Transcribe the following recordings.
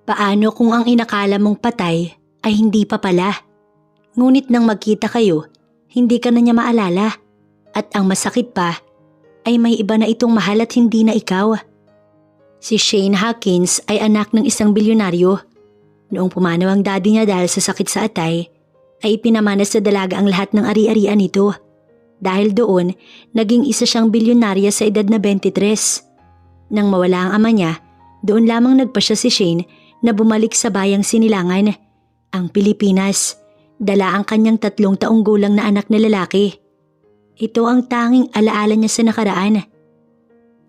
Paano kung ang inakala mong patay ay hindi pa pala? Ngunit nang magkita kayo, hindi ka na niya maalala. At ang masakit pa ay may iba na itong mahal at hindi na ikaw. Si Shane Hawkins ay anak ng isang bilyonaryo. Noong pumanaw ang daddy niya dahil sa sakit sa atay, ay ipinamana sa dalaga ang lahat ng ari-arian nito. Dahil doon, naging isa siyang bilyonarya sa edad na 23. Nang mawala ang ama niya, doon lamang nagpasya si Shane na bumalik sa bayang Sinilangan, ang Pilipinas, dala ang kanyang 3 taong gulang na anak na lalaki. Ito ang tanging alaala niya sa nakaraan.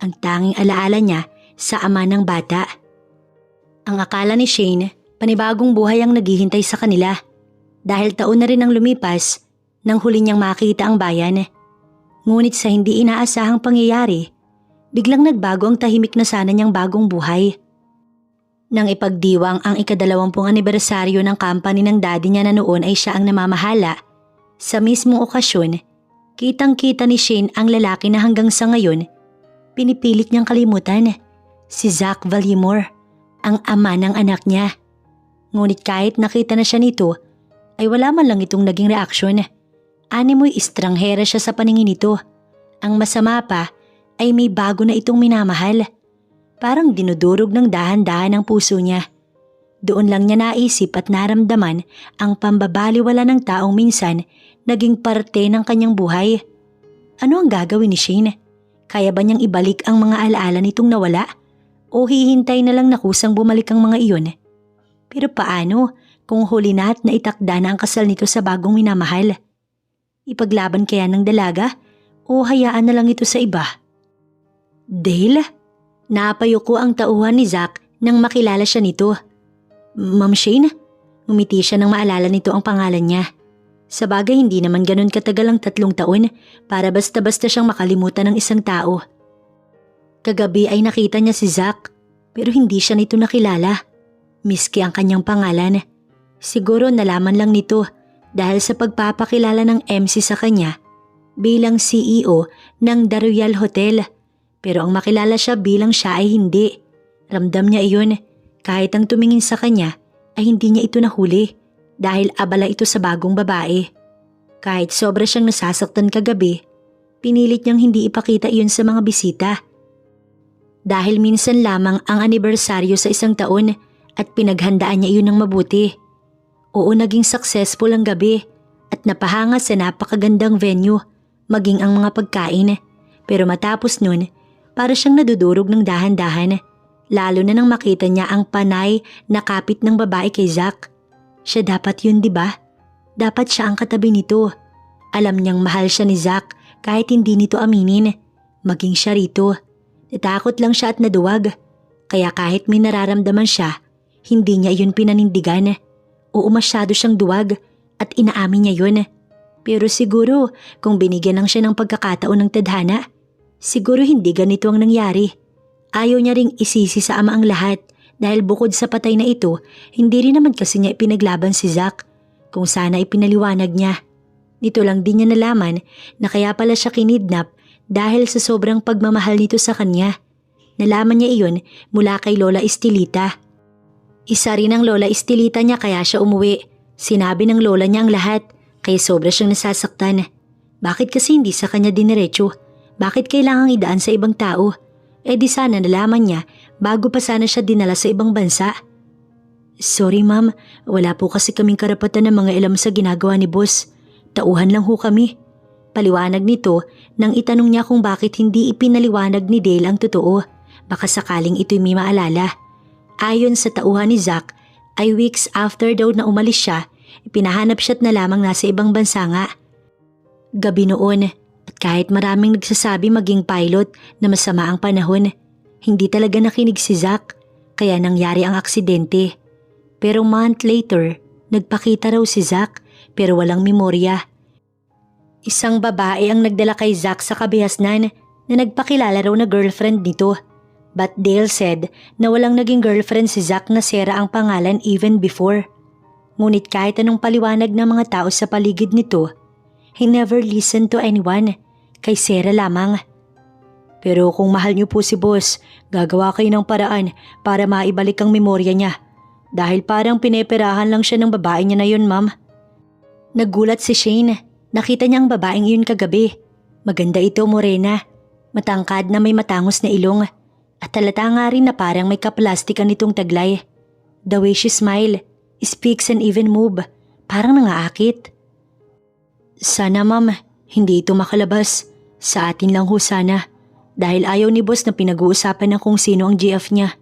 Ang tanging alaala niya sa ama ng bata. Ang akala ni Shane, panibagong buhay ang naghihintay sa kanila dahil taon na rin ang lumipas nang huli niyang makita ang bayan. Ngunit sa hindi inaasahang pangyayari, biglang nagbago ang tahimik na sana niyang bagong buhay. Nang ipagdiwang ang ika-20 anibersaryo ng company ng daddy niya na noon ay siya ang namamahala, sa mismong okasyon, kitang-kita ni Shane ang lalaki na hanggang sa ngayon, pinipilit niyang kalimutan, si Zach Vallimore, ang ama ng anak niya. Ngunit kahit nakita na siya nito, ay wala man lang itong naging reaksyon. Animoy estranghera siya sa paningin nito. Ang masama pa ay may bago na itong minamahal. Parang dinudurog ng dahan-dahan ang puso niya. Doon lang niya naisip at naramdaman ang pambabaliwala ng taong minsan naging parte ng kanyang buhay. Ano ang gagawin ni Shane? Kaya ba niyang ibalik ang mga alaala nitong nawala? O hihintay na lang na kusang bumalik ang mga iyon? Pero paano kung huli na at naitakda na ang kasal nito sa bagong minamahal? Ipaglaban kaya ng dalaga o hayaan na lang ito sa iba? Dale? Napayuko ang tauhan ni Zach nang makilala siya nito. Ma'am Shane? Ngumiti siya nang maalala nito ang pangalan niya. Sa bagay hindi naman ganun katagal ang 3 taon para basta-basta siyang makalimutan ng isang tao. Kagabi ay nakita niya si Zach pero hindi siya nito nakilala. Miski ang kanyang pangalan. Siguro nalaman lang nito dahil sa pagpapakilala ng MC sa kanya bilang CEO ng The Royal Hotel. Pero ang makilala siya bilang siya ay hindi. Ramdam niya iyon kahit ang tumingin sa kanya ay hindi niya ito nahuli dahil abala ito sa bagong babae. Kahit sobra siyang nasasaktan kagabi, pinilit niyang hindi ipakita iyon sa mga bisita. Dahil minsan lamang ang anibersaryo sa isang taon at pinaghandaan niya iyon ng mabuti. Oo, naging successful ang gabi at napahanga sa napakagandang venue, maging ang mga pagkain. Pero matapos nun, para siyang nadudurog ng dahan-dahan, lalo na nang makita niya ang panay na kapit ng babae kay Zach. Siya dapat yun, di ba? Dapat siya ang katabi nito. Alam niyang mahal siya ni Zach kahit hindi nito aminin. Maging siya rito. Natakot lang siya at naduwag. Kaya kahit may nararamdaman siya, hindi niya yun pinanindigan. Oo, masyado siyang duwag at inaamin niya yun. Pero siguro kung binigyan lang siya ng pagkakataon ng tadhana, siguro hindi ganito ang nangyari. Ayaw niya ring isisi sa ama ang lahat dahil bukod sa patay na ito, hindi rin naman kasi niya ipinaglaban si Zach. Kung sana ipinaliwanag niya. Nito lang din niya nalaman na kaya pala siya kinidnap dahil sa sobrang pagmamahal nito sa kanya. Nalaman niya iyon mula kay Lola Estelita. Isa rin ang Lola Estelita niya kaya siya umuwi. Sinabi ng lola niya ang lahat kaya sobra siyang nasasaktan. Bakit kasi hindi sa kanya diniretso? Bakit kailangang idaan sa ibang tao? Di sana nalaman niya bago pa sana siya dinala sa ibang bansa. Sorry ma'am, wala po kasi kaming karapatan ng mga alam sa ginagawa ni boss. Tauhan lang ho kami. Paliwanag nito nang itanong niya kung bakit hindi ipinaliwanag ni Dale ang totoo. Baka sakaling ito'y may maalala. Ayon sa tauhan ni Zach, ay weeks after daw na umalis siya, ipinahanap siya't na lamang nasa ibang bansa nga. Gabi noon. At kahit maraming nagsasabi maging pilot na masama ang panahon, hindi talaga nakinig si Zach, kaya nangyari ang aksidente. Pero month later, nagpakita raw si Zach pero walang memorya. Isang babae ang nagdala kay Zach sa kabihasnan na nagpakilala raw na girlfriend nito. But Dale said na walang naging girlfriend si Zach na Sarah ang pangalan even before. Ngunit kahit anong paliwanag ng mga tao sa paligid nito, he never listened to anyone, kay Sarah lamang. Pero kung mahal niyo po si boss, gagawa kayo ng paraan para maibalik ang memorya niya. Dahil parang pineperahan lang siya ng babae niya na yun, ma'am. Nagulat si Shane. Nakita niya ang babaeng iyon kagabi. Maganda ito, morena. Matangkad na may matangos na ilong. At halata nga rin na parang may kaplastikan nitong taglay. The way she smile, speaks and even move, parang nangaakit. Sana ma'am, hindi ito makalabas. Sa atin lang ho sana. Dahil ayaw ni boss na pinag-uusapan na kung sino ang GF niya.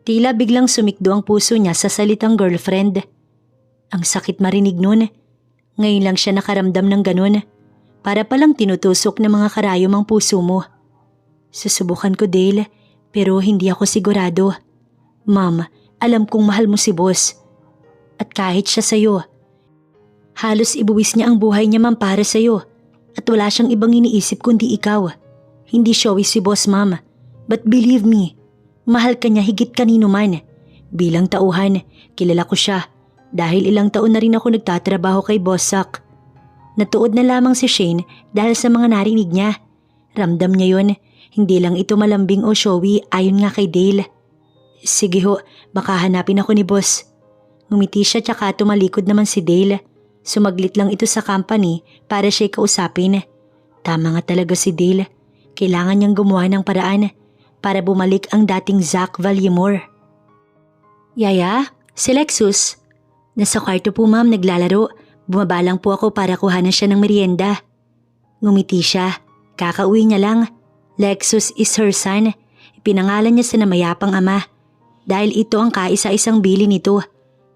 Tila biglang sumikdo ang puso niya sa salitang girlfriend. Ang sakit marinig nun. Ngayon lang siya nakaramdam ng ganun. Para palang tinutusok ng mga karayom ang puso mo. Susubukan ko, Dale, pero hindi ako sigurado. Ma'am, alam kong mahal mo si boss. At kahit siya sa'yo, halos ibuwis niya ang buhay niya, ma'am, para sa'yo. At wala siyang ibang iniisip kundi ikaw. Hindi showy si boss, ma'am. But believe me, mahal ka niya higit kanino man. Bilang tauhan, kilala ko siya. Dahil ilang taon na rin ako nagtatrabaho kay Boss Zack. Natuod na lamang si Shane dahil sa mga narinig niya. Ramdam niya yun, hindi lang ito malambing o showy ayon nga kay Dale. Sige ho, baka hanapin ako ni boss. Ngumiti siya tsaka tumalikod naman si Dale. Sumaglit lang ito sa company para siya'y kausapin. Tama nga talaga si Dale. Kailangan niyang gumawa ng paraan para bumalik ang dating Zack Vallimore. Yaya, si Lexus. Nasa kwarto po, ma'am, naglalaro. Bumaba lang po ako para kuhanan siya ng merienda. Ngumiti siya. Kakauwi niya lang. Lexus is her son. Pinangalan niya sa namayapang ama. Dahil ito ang kaisa-isang bili nito.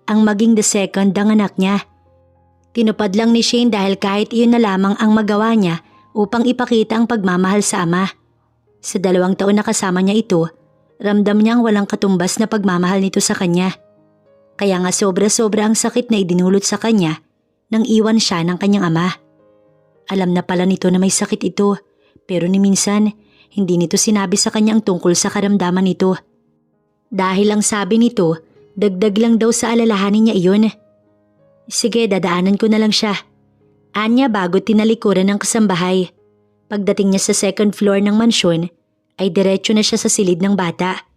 Ang maging the second ang anak niya. Tinupad lang ni Shane dahil kahit iyon na lamang ang magawa niya upang ipakita ang pagmamahal sa ama. Sa 2 taon na kasama niya ito, ramdam niya ang walang katumbas na pagmamahal nito sa kanya. Kaya nga sobra-sobra ang sakit na idinulot sa kanya nang iwan siya ng kanyang ama. Alam na pala nito na may sakit ito, pero ni minsan hindi nito sinabi sa kanya ang tungkol sa karamdaman nito. Dahil ang sabi nito, dagdag lang daw sa alalahanin niya iyon. Sige, dadaanan ko na lang siya. Anya bago tinalikuran ng kasambahay. Pagdating niya sa 2nd floor ng mansyon, ay diretso na siya sa silid ng bata.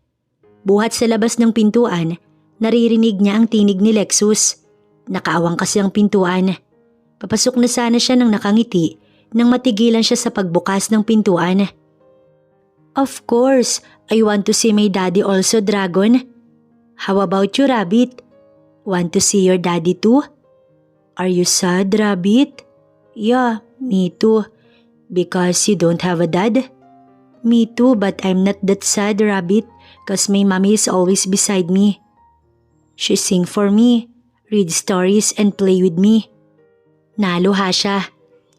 Buhat sa labas ng pintuan, naririnig niya ang tinig ni Lexus. Nakaawang kasi ang pintuan. Papasok na sana siya nang nakangiti nang matigilan siya sa pagbukas ng pintuan. Of course, I want to see my daddy also, Dragon. How about you, Rabbit? Want to see your daddy too? Are you sad, Rabbit? Yeah, me too. Because you don't have a dad? Me too, but I'm not that sad, Rabbit, cause my mommy is always beside me. She sing for me, read stories and play with me. Naluha siya.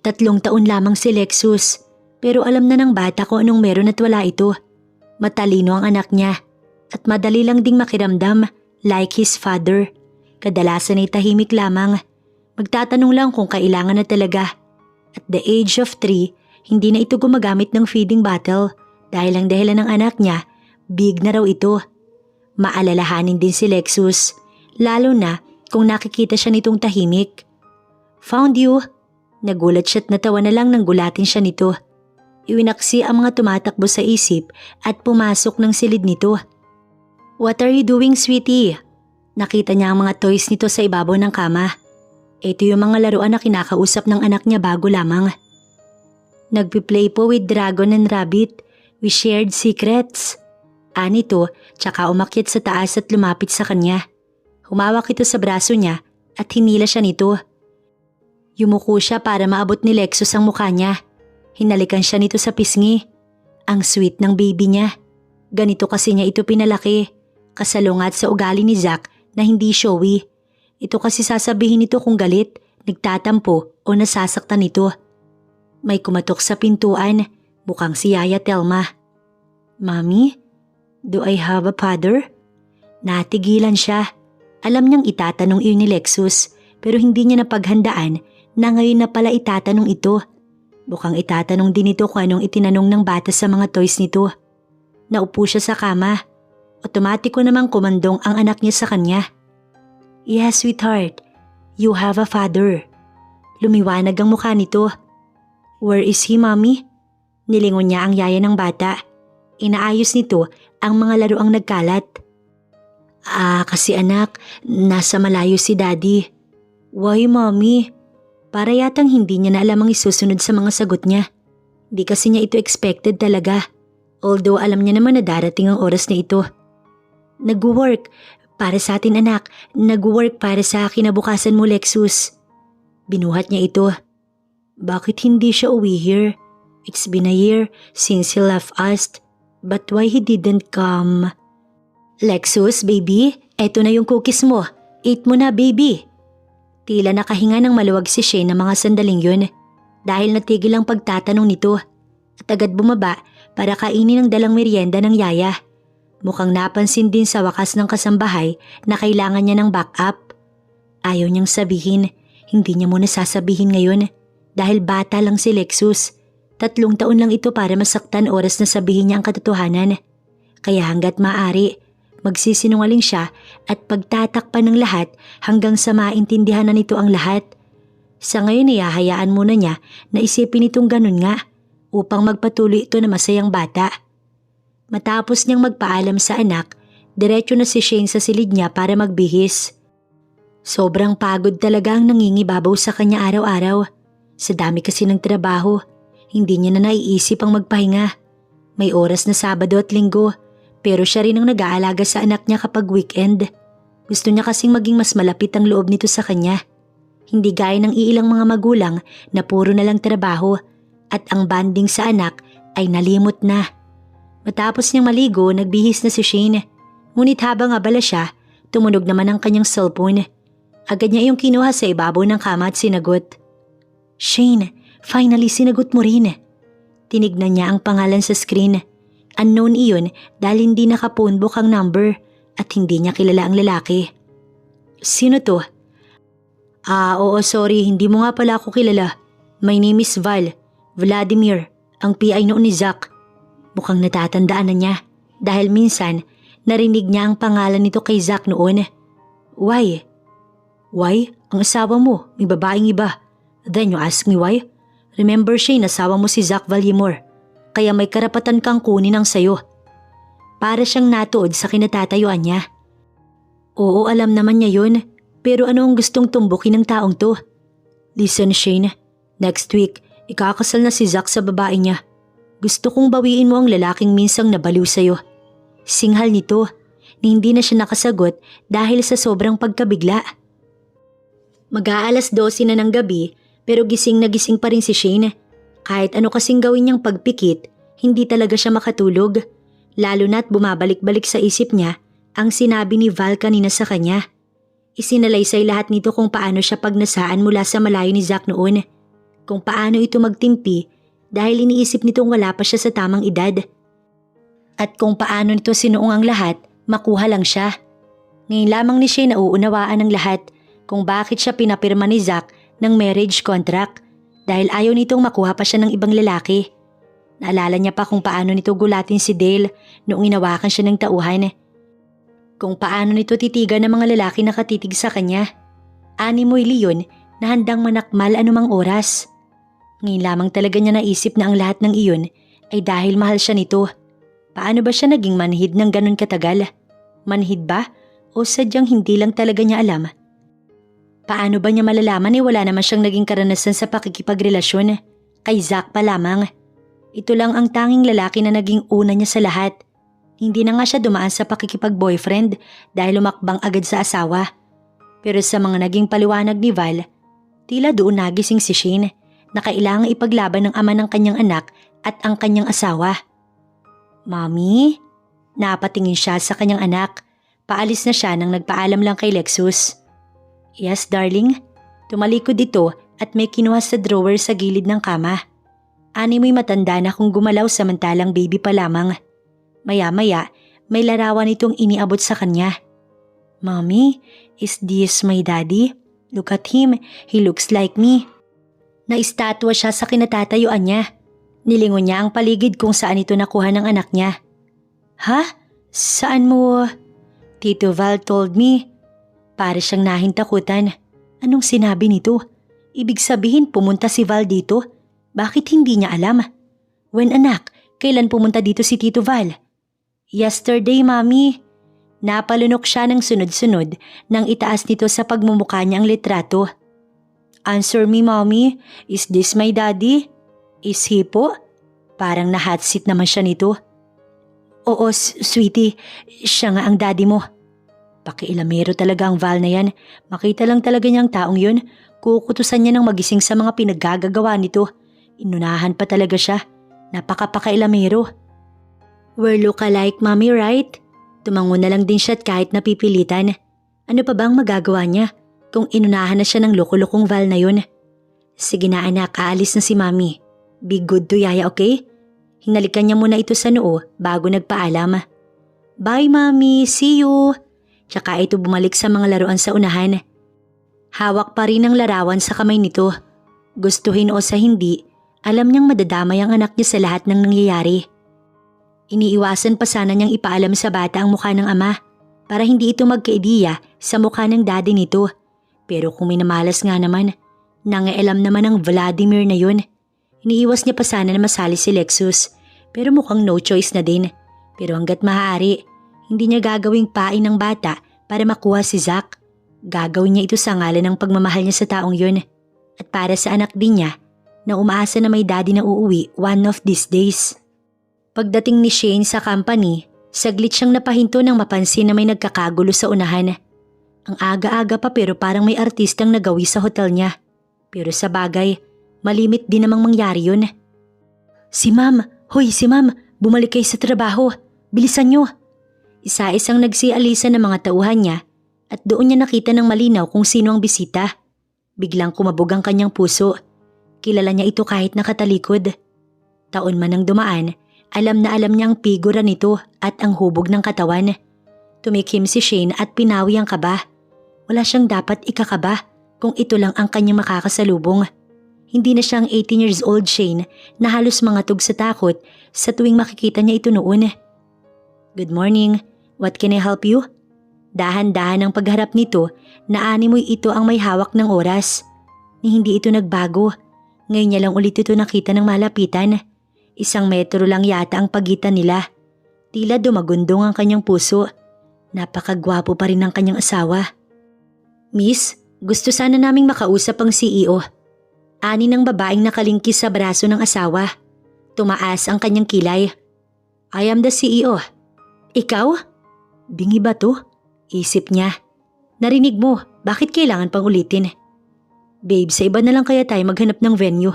3 taon lamang si Lexus, pero alam na ng bata ko anong meron at wala ito. Matalino ang anak niya at madali lang ding makiramdam like his father. Kadalasan ay tahimik lamang. Magtatanong lang kung kailangan na talaga. At the age of 3, hindi na ito gumagamit ng feeding bottle dahil ang dahilan ng anak niya, big na raw ito. Maalalahanin din si Lexus, lalo na kung nakikita siya nitong tahimik. Found you. Nagulat siya at natawa na lang nang gulatin siya nito. Iwinaksi ang mga tumatakbo sa isip at pumasok ng silid nito. What are you doing, sweetie? Nakita niya ang mga toys nito sa ibabaw ng kama. Ito yung mga laruan na kinakausap ng anak niya bago lamang. Nagpi-play po with Dragon and Rabbit. We shared secrets. Anito, tsaka umakyat sa taas at lumapit sa kanya. Humawak ito sa braso niya at hinila siya nito. Yumuko siya para maabot ni Lexus ang mukha niya. Hinalikan siya nito sa pisngi. Ang sweet ng baby niya. Ganito kasi niya ito pinalaki. Kasalungat sa ugali ni Zack na hindi showy. Ito kasi sasabihin nito kung galit, nagtatampo o nasasaktan nito. May kumatok sa pintuan. Bukang si Yaya Telma. Mommy? Do I have a father? Natigilan siya. Alam niyang itatanong iyon ni Lexus pero hindi niya napaghandaan na ngayon na pala itatanong ito. Bukang itatanong din ito kung anong itinanong ng bata sa mga toys nito. Naupo siya sa kama. Otomatiko namang kumandong ang anak niya sa kanya. Yes, sweetheart. You have a father. Lumiwanag ang mukha nito. Where is he, mommy? Nilingon niya ang yaya ng bata. Inaayos nito ang mga laruang nagkalat. Kasi anak, nasa malayo si Daddy. Why, Mommy? Para yatang hindi niya na alam ang isusunod sa mga sagot niya. Di kasi niya ito expected talaga. Although alam niya naman na darating ang oras na ito. Nag-work para sa atin anak, nag-work para sa kinabukasan mo Lexus. Binuhat niya ito. Bakit hindi siya uwi here? It's been a year since he left us. But why he didn't come? Lexus, baby, eto na yung cookies mo. Eat mo na, baby. Tila nakahinga ng maluwag si Shane ng mga sandaling yun dahil natigil ang pagtatanong nito at agad bumaba para kainin ang dalang merienda ng yaya. Mukhang napansin din sa wakas ng kasambahay na kailangan niya ng backup. Ayaw niyang sabihin, hindi niya muna sasabihin ngayon dahil bata lang si Lexus. 3 taon lang ito para masaktan oras na sabihin niya ang katotohanan. Kaya hanggat maaari, magsisinungaling siya at pagtatakpan ng lahat hanggang sa maintindihan na nito ang lahat. Sa ngayon hayaan muna niya na isipin itong ganun nga upang magpatuloy ito na masayang bata. Matapos niyang magpaalam sa anak, diretso na si Shane sa silid niya para magbihis. Sobrang pagod talaga ang nangingibabaw sa kanya araw-araw. Sa dami kasi ng trabaho, hindi niya na naiisip ang magpahinga. May oras na Sabado at Linggo, pero siya rin ang nag-aalaga sa anak niya kapag weekend. Gusto niya kasing maging mas malapit ang loob nito sa kanya. Hindi gaya ng iilang mga magulang na puro na lang trabaho at ang bonding sa anak ay nalimot na. Matapos niyang maligo, nagbihis na si Shane. Ngunit habang abala siya, tumunog naman ang kanyang cellphone. Agad niya yung kinuha sa ibabaw ng kama at sinagot. Shane, finally sinagot mo rin. Tinignan niya ang pangalan sa screen. Unknown iyon dahil hindi naka-phonebook ang number at hindi niya kilala ang lalaki. Sino to? Oo sorry, hindi mo nga pala ako kilala. My name is Vladimir, ang PI noon ni Zach. Mukhang natatandaan na niya dahil minsan narinig niya ang pangalan nito kay Zach noon. Why? Why? Ang asawa mo, may babaeng iba. Then you ask me why? Remember Shane, asawa mo si Zach Valimor. Kaya may karapatan kang kunin ang sayo. Para siyang natuod sa kinatatayuan niya. Oo, alam naman niya yun. Pero ano ang gustong tumbukin ng taong to? Listen Shane, next week, ikakasal na si Zach sa babae niya. Gusto kong bawiin mo ang lalaking minsang nabaliw sa'yo. Singhal nito, na hindi na siya nakasagot dahil sa sobrang pagkabigla. Mag-aalas 12 na ng gabi pero gising na gising pa rin si Shane. Kahit ano kasing gawin niyang pagpikit, hindi talaga siya makatulog. Lalo na't bumabalik-balik sa isip niya ang sinabi ni Val kanina sa kanya. Isinalaysay lahat nito kung paano siya pagnasaan mula sa malayo ni Zach noon. Kung paano ito magtimpi dahil iniisip nitong wala pa siya sa tamang edad. At kung paano nito sinuong ang lahat, makuha lang siya. Ngayon lamang ni Shane nauunawaan ng lahat kung bakit siya pinapirma ni Zach ng marriage contract dahil ayaw nitong makuha pa siya ng ibang lalaki. Naalala niya pa kung paano nito gulatin si Dale noong inawakan siya ng tauhan. Kung paano nito titigan ng mga lalaki na katitig sa kanya. Animoy Leon na handang manakmal anumang oras. Ngayon lamang talaga niya naisip na ang lahat ng iyon ay dahil mahal siya nito. Paano ba siya naging manhid ng ganun katagal? Manhid ba? O sadyang hindi lang talaga niya alam? Paano ba niya malalaman wala naman siyang naging karanasan sa pakikipagrelasyon? Kay Zach pa lamang. Ito lang ang tanging lalaki na naging una niya sa lahat. Hindi na nga siya dumaan sa pakikipag-boyfriend dahil lumakbang agad sa asawa. Pero sa mga naging paliwanag ni Val, tila doon nagising si Shane na kailangang ipaglaban ng ama ng kanyang anak at ang kanyang asawa. Mommy? Napatingin siya sa kanyang anak. Paalis na siya nang nagpaalam lang kay Lexus. Yes, darling. Tumalikod ito at may kinuha sa drawer sa gilid ng kama. Animoy matanda na kung gumalaw samantalang baby pa lamang. Maya-maya, may larawan itong iniabot sa kanya. Mommy, is this my daddy? Look at him, he looks like me. Naistatwa siya sa kinatatayuan niya. Nilingon niya ang paligid kung saan ito nakuha ng anak niya. Ha? Saan mo? Tito Val told me. Para siyang nahintakutan. Anong sinabi nito? Ibig sabihin pumunta si Val dito? Bakit hindi niya alam? When anak, kailan pumunta dito si Tito Val? Yesterday, Mami. Napalunok siya ng sunod-sunod nang itaas nito sa pagmumukha niya ang litrato. Answer me, mommy. Is this my daddy? Is he po? Parang na-hotseat naman siya nito. Oo, sweetie. Siya nga ang daddy mo. Pakiilamero talaga ang Val na yan. Makita lang talaga niyang taong yun. Kukutusan niya ng magising sa mga pinaggagawa nito. Inunahan pa talaga siya. Napakapakailamero. We're look-alike, mommy, right? Tumango na lang din siya at kahit napipilitan. Ano pa bang magagawa niya kung inunahan na siya ng loko-lokong Val na yun? Sige na anak, aalis na si mami. Be good to yaya, okay? Hinalikan niya muna ito sa noo bago nagpaalam. Bye mami, see you! Tsaka ito bumalik sa mga laruan sa unahan. Hawak pa rin ang larawan sa kamay nito. Gustuhin o sa hindi, alam niyang madadamay ang anak niya sa lahat ng nangyayari. Iniiwasan pa sana niyang ipaalam sa bata ang mukha ng ama para hindi ito magkaidiya sa mukha ng daddy nito. Pero kung minamalas nga naman, nangaialam naman ang Vladimir na yun. Iniiwas niya pa sana na masali si Lexus pero mukhang no choice na din. Pero hanggat maaari, hindi niya gagawing pain ng bata para makuha si Zack. Gagawin niya ito sa ngalan ng pagmamahal niya sa taong yun at para sa anak din niya na umaasa na may daddy na uuwi one of these days. Pagdating ni Shane sa company, saglit siyang napahinto nang mapansin na may nagkakagulo sa unahan. Ang aga-aga pa pero parang may artistang nagawi sa hotel niya. Pero sa bagay, malimit din namang mangyari yun. Si ma'am! Hoy si ma'am! Bumalik kayo sa trabaho! Bilisan nyo! Isa-isang nagsialisa ng mga tauhan niya at doon niya nakita ng malinaw kung sino ang bisita. Biglang kumabog ang kanyang puso. Kilala niya ito kahit nakatalikod. Taon man ang dumaan, alam na alam niya ang figura nito at ang hubog ng katawan. Tumikim si Shane at pinawi ang kaba. Wala siyang dapat ikakaba kung ito lang ang kanyang makakasalubong. Hindi na siyang 18 years old Shane na halos mangatog sa takot sa tuwing makikita niya ito noon. Good morning. What can I help you? Dahan-dahan ang pagharap nito na animoy ito ang may hawak ng oras. Ni hindi ito nagbago. Ngayon niya lang ulit ito nakita ng malapitan. 1 metro lang yata ang pagitan nila. Tila dumagundong ang kanyang puso. Napakagwapo pa rin ng kanyang asawa. Miss, gusto sana naming makausap ang CEO. Ani ng babaeng nakalingkis sa braso ng asawa. Tumaas ang kanyang kilay. I am the CEO. Ikaw? Bingi ba to? Isip niya. Narinig mo, bakit kailangan pang ulitin? Babe, sa iba na lang kaya tayo maghanap ng venue.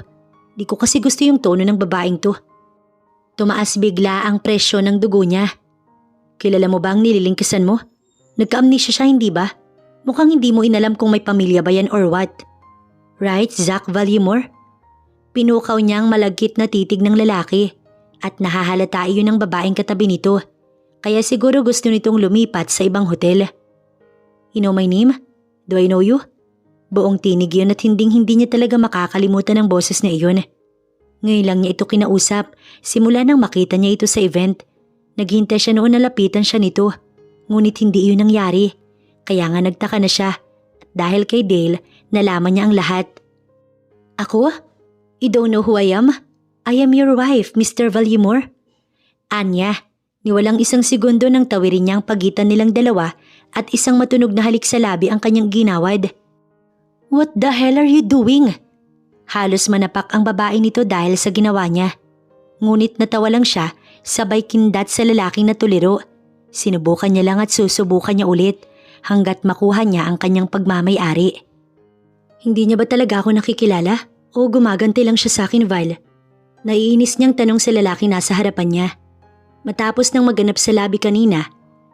Di ko kasi gusto yung tono ng babaeng to. Tumaas bigla ang presyo ng dugo niya. Kilala mo ba ang nililingkisan mo? Nagka-amnesia siya, hindi ba? Mukhang hindi mo inalam kung may pamilya ba yan or what. Right, Zack Vallimore? Pinukaw niya ang malagkit na titig ng lalaki at nahahalata iyon ng babaeng katabi nito. Kaya siguro gusto nitong lumipat sa ibang hotel. You know my name? Do I know you? Buong tinig yun at hinding-hindi niya talaga makakalimutan ang boses na iyon. Ngayon lang niya ito kinausap, simula nang makita niya ito sa event. Naghintay siya noon na lapitan siya nito, ngunit hindi iyon nangyari. Kaya nga nagtaka na siya, at dahil kay Dale, nalaman niya ang lahat. Ako? You don't know who I am? I am your wife, Mr. Vallimore. Anya, niwalang 1 segundo nang tawirin niya ang pagitan nilang dalawa at isang matunog na halik sa labi ang kanyang ginawad. What the hell are you doing? Halos manapak ang babae nito dahil sa ginawa niya. Ngunit natawa lang siya, sabay kindat sa lalaking natuliro. Sinubukan niya lang at susubukan niya ulit hanggat makuha niya ang kanyang pagmamay-ari. Hindi niya ba talaga ako nakikilala? O gumaganti lang siya sa akin, Val? Naiinis niyang tanong sa lalaki nasa harapan niya. Matapos nang maganap sa labi kanina,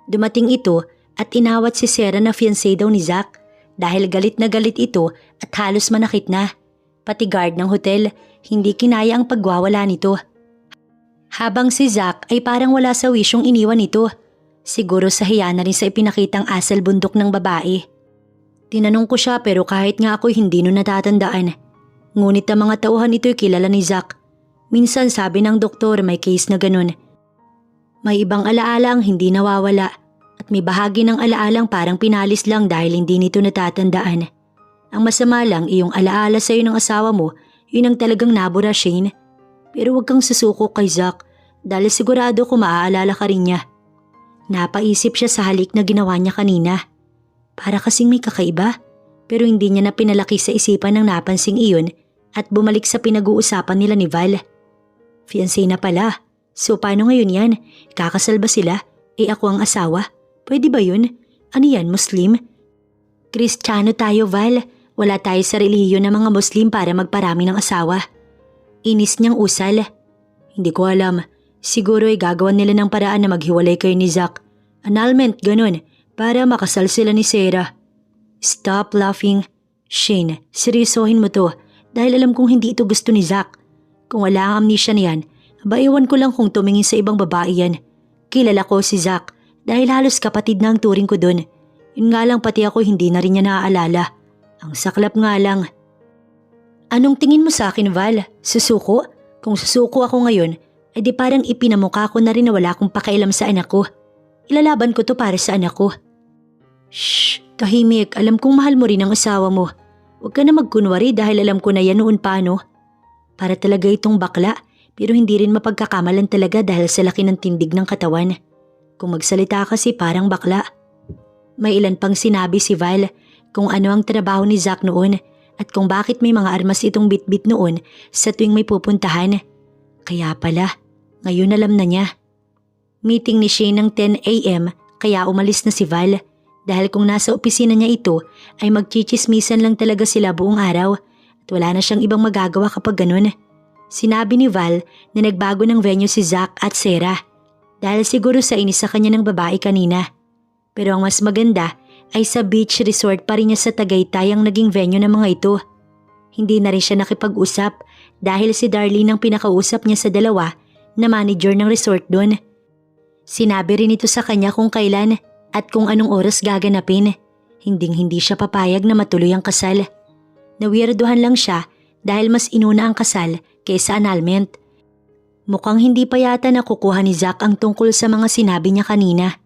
dumating ito at inawat si Sarah na fiancé daw ni Zack dahil galit na galit ito at halos manakit na. Pati guard ng hotel, hindi kinaya ang pagwawala nito. Habang si Zack ay parang wala sa wisyong iniwan ito. Siguro sa hiya na rin sa ipinakitang asal bundok ng babae. Tinanong ko siya pero kahit nga ako'y hindi nun natatandaan. Ngunit ang mga tauhan ito'y kilala ni Zack. Minsan sabi ng doktor may case na ganun. May ibang alaala ang hindi nawawala at may bahagi ng alaalang parang pinalis lang dahil hindi nito natatandaan. Ang masama lang iyong alaala sa'yo ng asawa mo, yun ang talagang nabura, Shane. Pero huwag kang susuko kay Zack dahil sigurado ko maaalala ka rin niya. Napaisip siya sa halik na ginawa niya kanina. Para kasing may kakaiba, pero hindi niya na pinalaki sa isipan ng napansing iyon at bumalik sa pinag-uusapan nila ni Val. Fiancé na pala. So paano ngayon yan? Kakasal ba sila? Ako ang asawa. Pwede ba yun? Ano yan, Muslim? Kristiyano tayo, Val. Wala tayo sa relihiyon ng mga Muslim para magparami ng asawa. Inis niyang usal. Hindi ko alam. Siguro ay gagawan nila ng paraan na maghiwalay kayo ni Zack. Annulment, ganun. Para makasal sila ni Sarah. Stop laughing. Shane, seryosohin mo to. Dahil alam kong hindi ito gusto ni Zack. Kung wala ang amnesia niyan, iwan ko lang kung tumingin sa ibang babae yan. Kilala ko si Zack dahil halos kapatid na ang turing ko dun. Yun nga lang pati ako hindi na rin niya naaalala. Ang saklap nga lang. Anong tingin mo sa akin, Val? Susuko? Kung susuko ako ngayon, di parang ipinamukha ko na rin na wala akong pakialam sa anak ko. Ilalaban ko to para sa anak ko. Shh, tahimik. Alam kong mahal mo rin ang asawa mo. Huwag ka na magkunwari dahil alam ko na yan noon pa, no? Para talaga itong bakla, pero hindi rin mapagkakamalan talaga dahil sa laki ng tindig ng katawan. Kung magsalita kasi parang bakla. May ilan pang sinabi si Val kung ano ang trabaho ni Zack noon at kung bakit may mga armas itong bitbit noon sa tuwing may pupuntahan. Kaya pala, ngayon alam na niya. Meeting ni Shane ng 10 a.m. kaya umalis na si Val dahil kung nasa opisina niya ito ay magchichismisan lang talaga sila buong araw at wala na siyang ibang magagawa kapag ganun. Sinabi ni Val na nagbago ng venue si Zack at Sarah dahil siguro sa inis sa kanya ng babae kanina. Pero ang mas maganda ay sa beach resort pa rin niya sa Tagaytay ang naging venue ng mga ito. Hindi na rin siya nakipag-usap dahil si Darlene ang pinakausap niya sa dalawa na manager ng resort doon. Sinabi rin ito sa kanya kung kailan at kung anong oras gaganapin. Hindi siya papayag na matuloy ang kasal. Nawirduhan lang siya dahil mas inuna ang kasal kaysa annulment. Mukhang hindi pa yata nakukuha ni Zack ang tungkol sa mga sinabi niya kanina.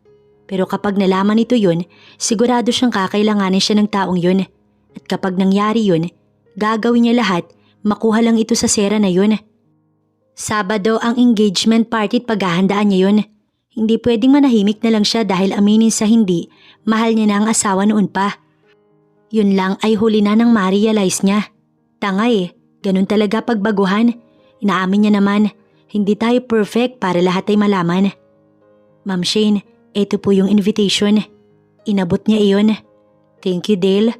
Pero kapag nalaman ito yun, sigurado siyang kakailanganin siya ng taong yun. At kapag nangyari yun, gagawin niya lahat, makuha lang ito sa Sarah na yun. Sabado ang engagement party at paghahandaan niya yun. Hindi pwedeng manahimik na lang siya dahil aminin sa hindi, mahal niya na ang asawa noon pa. Yun lang ay huli na nang ma-realize niya. Tanga ganun talaga pagbaguhan. Inaamin niya naman, hindi tayo perfect para lahat ay malaman. Ma'am Shane, ito po yung invitation. Inabot niya iyon. Thank you, Dale.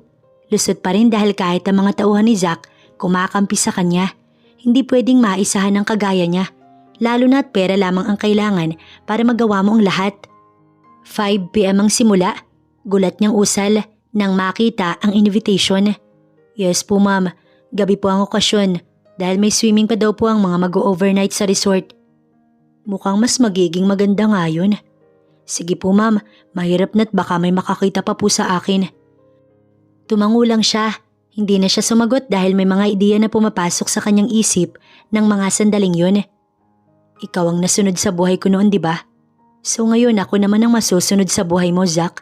Lusot pa rin dahil kahit ang mga tauhan ni Zack kumakampi sa kanya, hindi pwedeng maisahan ng kagaya niya. Lalo na't pera lamang ang kailangan para magawa mo ang lahat. 5 p.m. ang simula. Gulat niyang usal nang makita ang invitation. Yes po ma'am, gabi po ang okasyon dahil may swimming pa daw po ang mga mag-overnight sa resort. Mukhang mas magiging maganda nga yun. Sige po ma'am, mahirap na't baka may makakita pa po sa akin. Tumango lang siya. Hindi na siya sumagot dahil may mga ideya na pumapasok sa kanyang isip ng mga sandaling yun. Ikaw ang nasunod sa buhay ko noon, di ba? So ngayon ako naman ang masusunod sa buhay mo, Zack.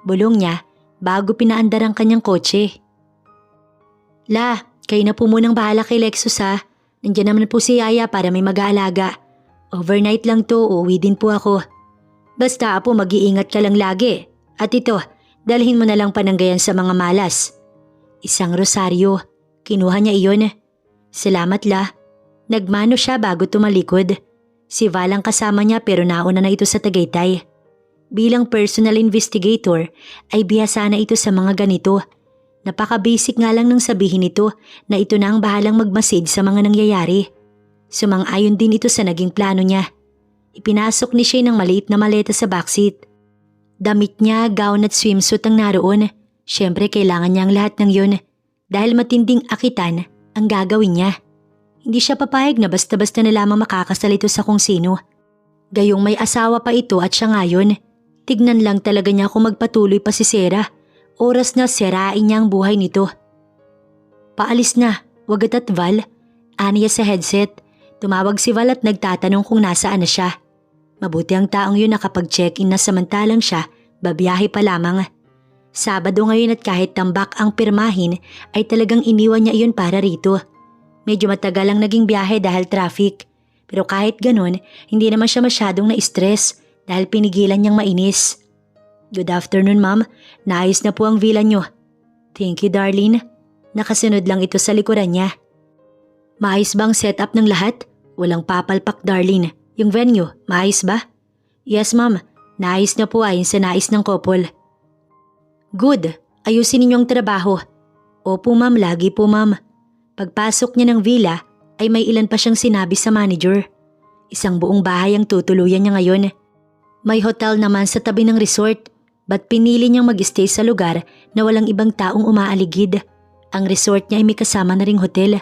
Bulong niya bago pinaandar ang kanyang kotse. La, kayo na po munang bahala kay Lexus ha. Nandiyan naman po si Yaya para may mag-aalaga. Overnight lang to, uuwi din po ako. Basta po mag-iingat ka lang lagi. At ito, dalhin mo na lang pananggayan sa mga malas. Isang rosaryo. Kinuha niya iyon. Salamat la. Nagmano siya bago tumalikod. Si Val ang kasama niya pero nauna na ito sa Tagaytay. Bilang personal investigator ay bihasa na ito sa mga ganito. Napaka-basic nga lang nang sabihin ito na ito na ang bahalang magmasid sa mga nangyayari. Sumang-ayon din ito sa naging plano niya. Ipinasok ni Shane ng maliit na maleta sa backseat. Damit niya, gown at swimsuit ang naroon. Siyempre kailangan niya ang lahat ng yun dahil matinding akitan ang gagawin niya. Hindi siya papayag na basta-basta na lamang makakasal ito sa kung sino. Gayong may asawa pa ito at siya ngayon. Tignan lang talaga niya kung magpatuloy pa si Sarah. Oras na sirain niya ang buhay nito. Paalis na, wagat at Val. Aniya sa headset. Tumawag si Val at nagtatanong kung nasaan na siya. Mabuti ang taong yun na kapag check-in na samantalang siya, babiyahe pa lamang. Sabado ngayon at kahit tambak ang pirmahin ay talagang iniwan niya iyon para rito. Medyo matagal ang naging biyahe dahil traffic. Pero kahit ganun, hindi naman siya masyadong na-stress dahil pinigilan niyang mainis. Good afternoon, ma'am. Naayos na po ang villa niyo. Thank you, Darlene. Nakasunod lang ito sa likuran niya. Maayos ba ang setup ng lahat? Walang papalpak, Darlene. Yung venue, maayos ba? Yes, ma'am. Naayos na po ayon sa nais ng couple. Good. Ayusin ninyo ang trabaho. Opo, ma'am. Lagi po, ma'am. Pagpasok niya ng villa, ay may ilan pa siyang sinabi sa manager. Isang buong bahay ang tutuluyan niya ngayon. May hotel naman sa tabi ng resort, but pinili niyang mag-stay sa lugar na walang ibang taong umaaligid. Ang resort niya ay may kasama na ring hotel.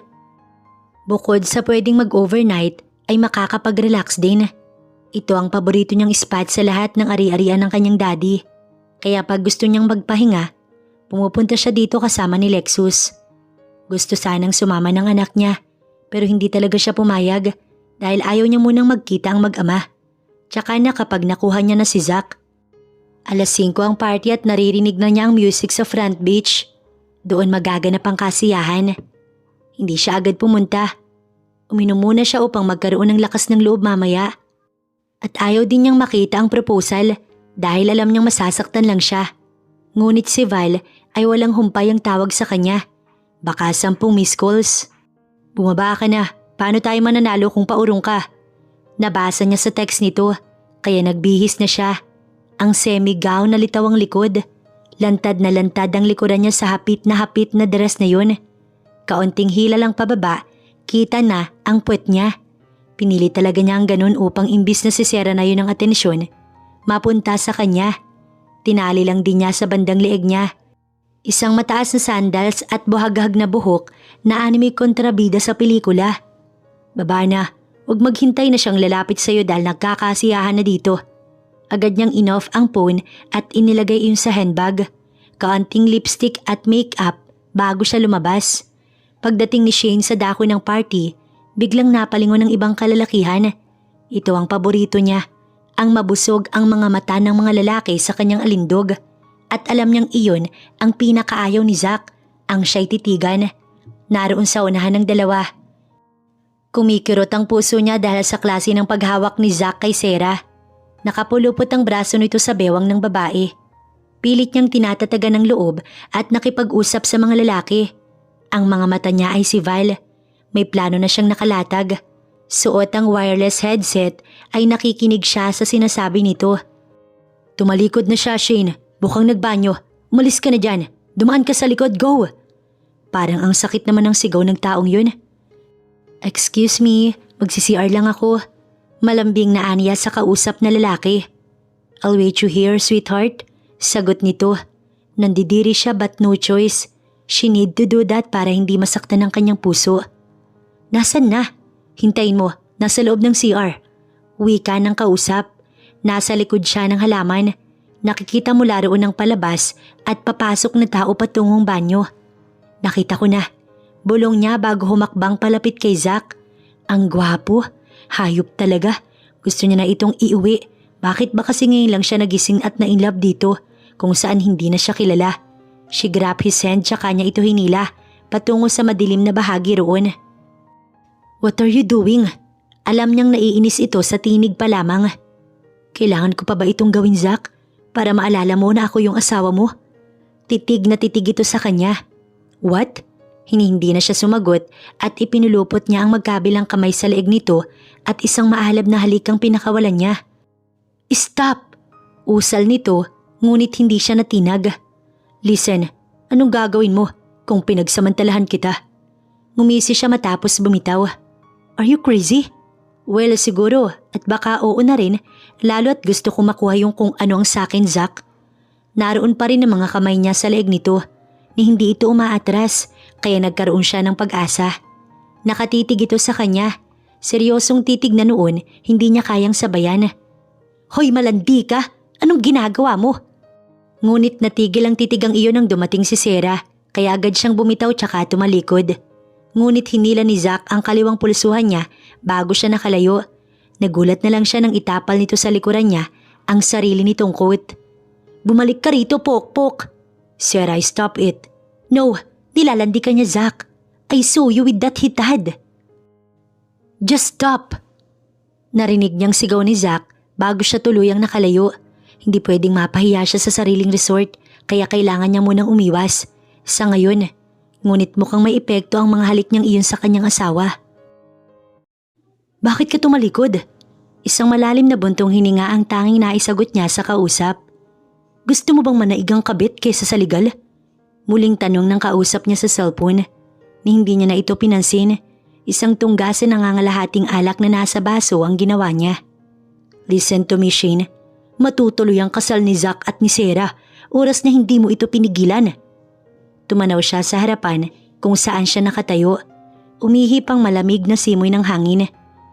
Bukod sa pwedeng mag-overnight, ay makakapag-relax din. Ito ang paborito niyang spot sa lahat ng ari-arian ng kanyang daddy. Kaya pag gusto niyang magpahinga, pumupunta siya dito kasama ni Lexus. Gusto sanang sumama ng anak niya, pero hindi talaga siya pumayag dahil ayaw niya munang magkita ang mag-ama. Tsaka na kapag nakuha niya na si Zach. Alas 5 ang party at naririnig na niya ang music sa front beach. Doon magaganap ang kasiyahan. Hindi siya agad pumunta. Uminom muna siya upang magkaroon ng lakas ng loob mamaya. At ayaw din niyang makita ang proposal dahil alam niyang masasaktan lang siya. Ngunit si Val ay walang humpay ang tawag sa kanya. Baka 10 missed calls. Bumaba ka na. Paano tayo mananalo kung paurong ka? Nabasa niya sa text nito, kaya nagbihis na siya. Ang semi-gown na litaw ang likod. Lantad na lantad ang likuran niya sa hapit na dress na yun. Kaunting hila lang pababa, kita na ang puwet niya. Pinili talaga niya ang ganun upang imbis na sisera na yun ang atensyon, mapunta sa kanya. Tinali lang din niya sa bandang leeg niya. Isang mataas na sandals at buhaghag na buhok na anime kontrabida sa pelikula. Baba na, huwag maghintay na siyang lalapit sa'yo dahil nagkakasiyahan na dito. Agad niyang in-off ang phone at inilagay iyon sa handbag. Kaunting lipstick at makeup bago siya lumabas. Pagdating ni Shane sa dako ng party, biglang napalingon ng ibang kalalakihan. Ito ang paborito niya. Ang mabusog ang mga mata ng mga lalaki sa kanyang alindog. At alam niyang iyon ang pinakaayaw ni Zach, ang siya'y titigan. Naroon sa unahan ng dalawa. Kumikirot ang puso niya dahil sa klase ng paghawak ni Zach kay Sarah. Nakapulupot ang braso nito sa bewang ng babae. Pilit niyang tinatatagan ng loob at nakipag-usap sa mga lalaki. Ang mga mata niya ay si Val. May plano na siyang nakalatag. Suot ang wireless headset ay nakikinig siya sa sinasabi nito. Tumalikod na siya, Shane. Mukhang nagbanyo. Umalis ka na dyan. Dumaan ka sa likod, go! Parang ang sakit naman ng sigaw ng taong yun. Excuse me, magsi-CR lang ako. Malambing na aniya sa kausap na lalaki. I'll wait you here, sweetheart. Sagot nito. Nandidiri siya but no choice. She need to do that para hindi masaktan ang kanyang puso. Nasaan na? Hintayin mo, nasa loob ng CR. Wika ng kausap. Nasa likod siya ng halaman. Nakikita mula roon ng palabas at papasok na tao patungong banyo. Nakita ko na. Bulong niya bago humakbang palapit kay Zach. Ang gwapo. Hayop talaga. Gusto niya na itong iuwi. Bakit ba kasi ngayon lang siya nagising at na-inlove dito kung saan hindi na siya kilala? She grabbed his hand tsaka niya ito hinila patungo sa madilim na bahagi roon. What are you doing? Alam niyang naiinis ito sa tinig pa lamang. Kailangan ko pa ba itong gawin, Zach? Para maalala mo na ako yung asawa mo? Titig na titig ito sa kanya. What? Hindi na siya sumagot at ipinulupot niya ang magkabilang kamay sa leeg nito at isang maalab na halikang pinakawalan niya. Stop! Usal nito ngunit hindi siya natinag. Listen, anong gagawin mo kung pinagsamantalahan kita? Ngumisi siya matapos bumitaw. Are you crazy? Well, siguro at baka oo na rin lalo at gusto ko makuha yung kung ano ang sakin, Zach. Naroon pa rin ang mga kamay niya sa leeg nito ni hindi ito umaatras kaya nagkaroon siya ng pag-asa. Nakatitig ito sa kanya. Seryosong titig na noon hindi niya kayang sabayan. Hoy, malandi ka! Anong ginagawa mo? Ngunit natigil ang titigang iyon nang dumating si Sarah kaya agad siyang bumitaw tsaka tumalikod. Ngunit hinila ni Zach ang kaliwang pulsuhan niya bago siya nakalayo. Nagulat na lang siya nang itapal nito sa likuran niya ang sarili nitong coat. Bumalik ka rito, pokpok! Sarah, stop it. No, nilalandi ka niya, Zach. I saw you with that hitad. Just stop! Narinig niyang sigaw ni Zach bago siya tuluyang nakalayo. Hindi pwedeng mapahiya siya sa sariling resort kaya kailangan niya munang umiwas. Sa ngayon, ngunit mukhang may epekto ang mga halik niyang iyon sa kanyang asawa. Bakit ka tumalikod? Isang malalim na buntong hininga ang tanging naisagot niya sa kausap. Gusto mo bang manaigang kabit kaysa sa legal? Muling tanong ng kausap niya sa cellphone. Ni hindi niya na ito pinansin. Isang tunggasan ng ngangalahating alak na nasa baso ang ginawa niya. Listen to me, Shane. Matutuloy ang kasal ni Zack at ni Sarah. Oras na hindi mo ito pinigilan. Tumanaw siya sa harapan kung saan siya nakatayo. Umihip ang malamig na simoy ng hangin.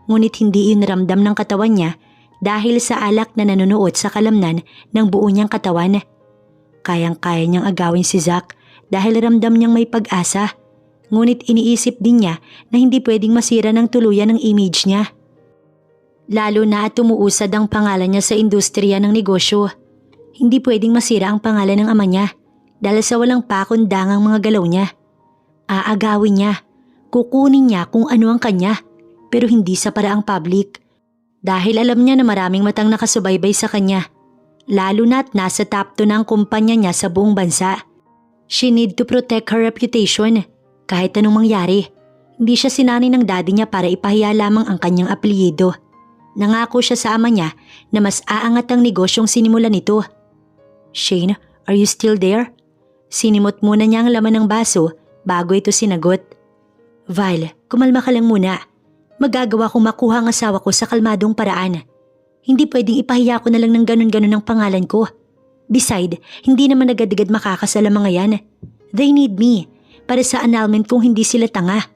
Ngunit hindi iyon ramdam ng katawan niya dahil sa alak na nanonood sa kalamnan ng buo niyang katawan. Kayang-kaya niyang agawin si Zack dahil ramdam niyang may pag-asa. Ngunit iniisip din niya na hindi pwedeng masira ng tuluyan ang image niya. Lalo na at umuusad ang pangalan niya sa industriya ng negosyo. Hindi pwedeng masira ang pangalan ng ama niya dahil sa walang pakundangang mga galaw niya. Aagawin niya, kukunin niya kung ano ang kanya pero hindi sa paraang public. Dahil alam niya na maraming matang nakasubaybay sa kanya. Lalo na at nasa top 2 na ang kumpanya niya sa buong bansa. She need to protect her reputation. Kahit anong mangyari, hindi siya sinanay ng daddy niya para ipahiya lamang ang kanyang apelyido. Nangako siya sa ama niya na mas aangat ang negosyong sinimulan nito. Shane, are you still there? Sinimot muna niya ang laman ng baso bago ito sinagot. Val, kumalma ka lang muna. Magagawa kong makuha ang asawa ko sa kalmadong paraan. Hindi pwedeng ipahiya ko na lang ng ganun-ganun ang pangalan ko. Beside, hindi naman agad-agad makakasal ang mga yan. They need me para sa annulment kung hindi sila tanga.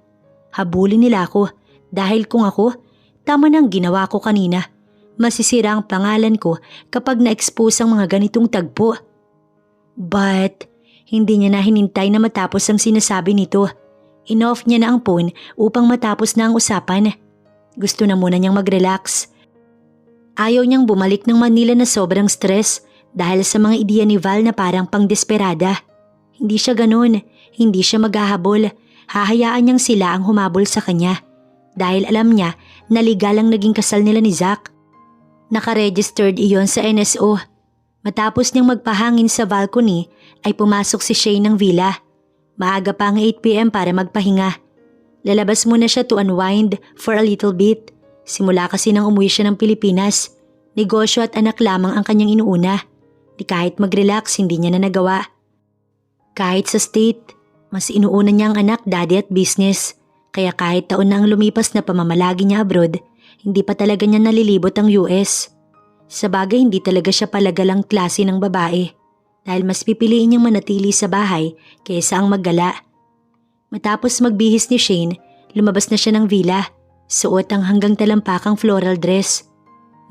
Habulin nila ako dahil kung ako, tama na ang ginawa ko kanina. Masisira ang pangalan ko kapag na-expose ang mga ganitong tagpo. But, hindi niya na hinintay na matapos ang sinasabi nito. In-off niya na ang phone upang matapos na ang usapan. Gusto na muna niyang mag-relax. Ayaw niyang bumalik ng Manila na sobrang stress dahil sa mga ideya ni Val na parang pang-desperada. Hindi siya ganun, hindi siya maghahabol. Hahayaan niyang sila ang humabol sa kanya. Dahil alam niya na legal ang naging kasal nila ni Zack. Nakaregistered iyon sa NSO. Matapos niyang magpahangin sa balcony ay pumasok si Shane ng villa. Maaga pa ang 8 p.m. para magpahinga. Lalabas muna siya to unwind for a little bit. Simula kasi nang umuwi siya ng Pilipinas. Negosyo at anak lamang ang kanyang inuuna. Di kahit mag-relax hindi niya na nagawa. Kahit sa state, mas inuuna niya ang anak, daddy at business. Kaya kahit taon na ang lumipas na pamamalagi niya abroad, hindi pa talaga niya nalilibot ang US. Sa bagay hindi talaga siya palagalang klase ng babae dahil mas pipiliin niyang manatili sa bahay kaysa ang maggala. Matapos magbihis ni Shane, lumabas na siya ng villa. Suot ang hanggang talampakang floral dress.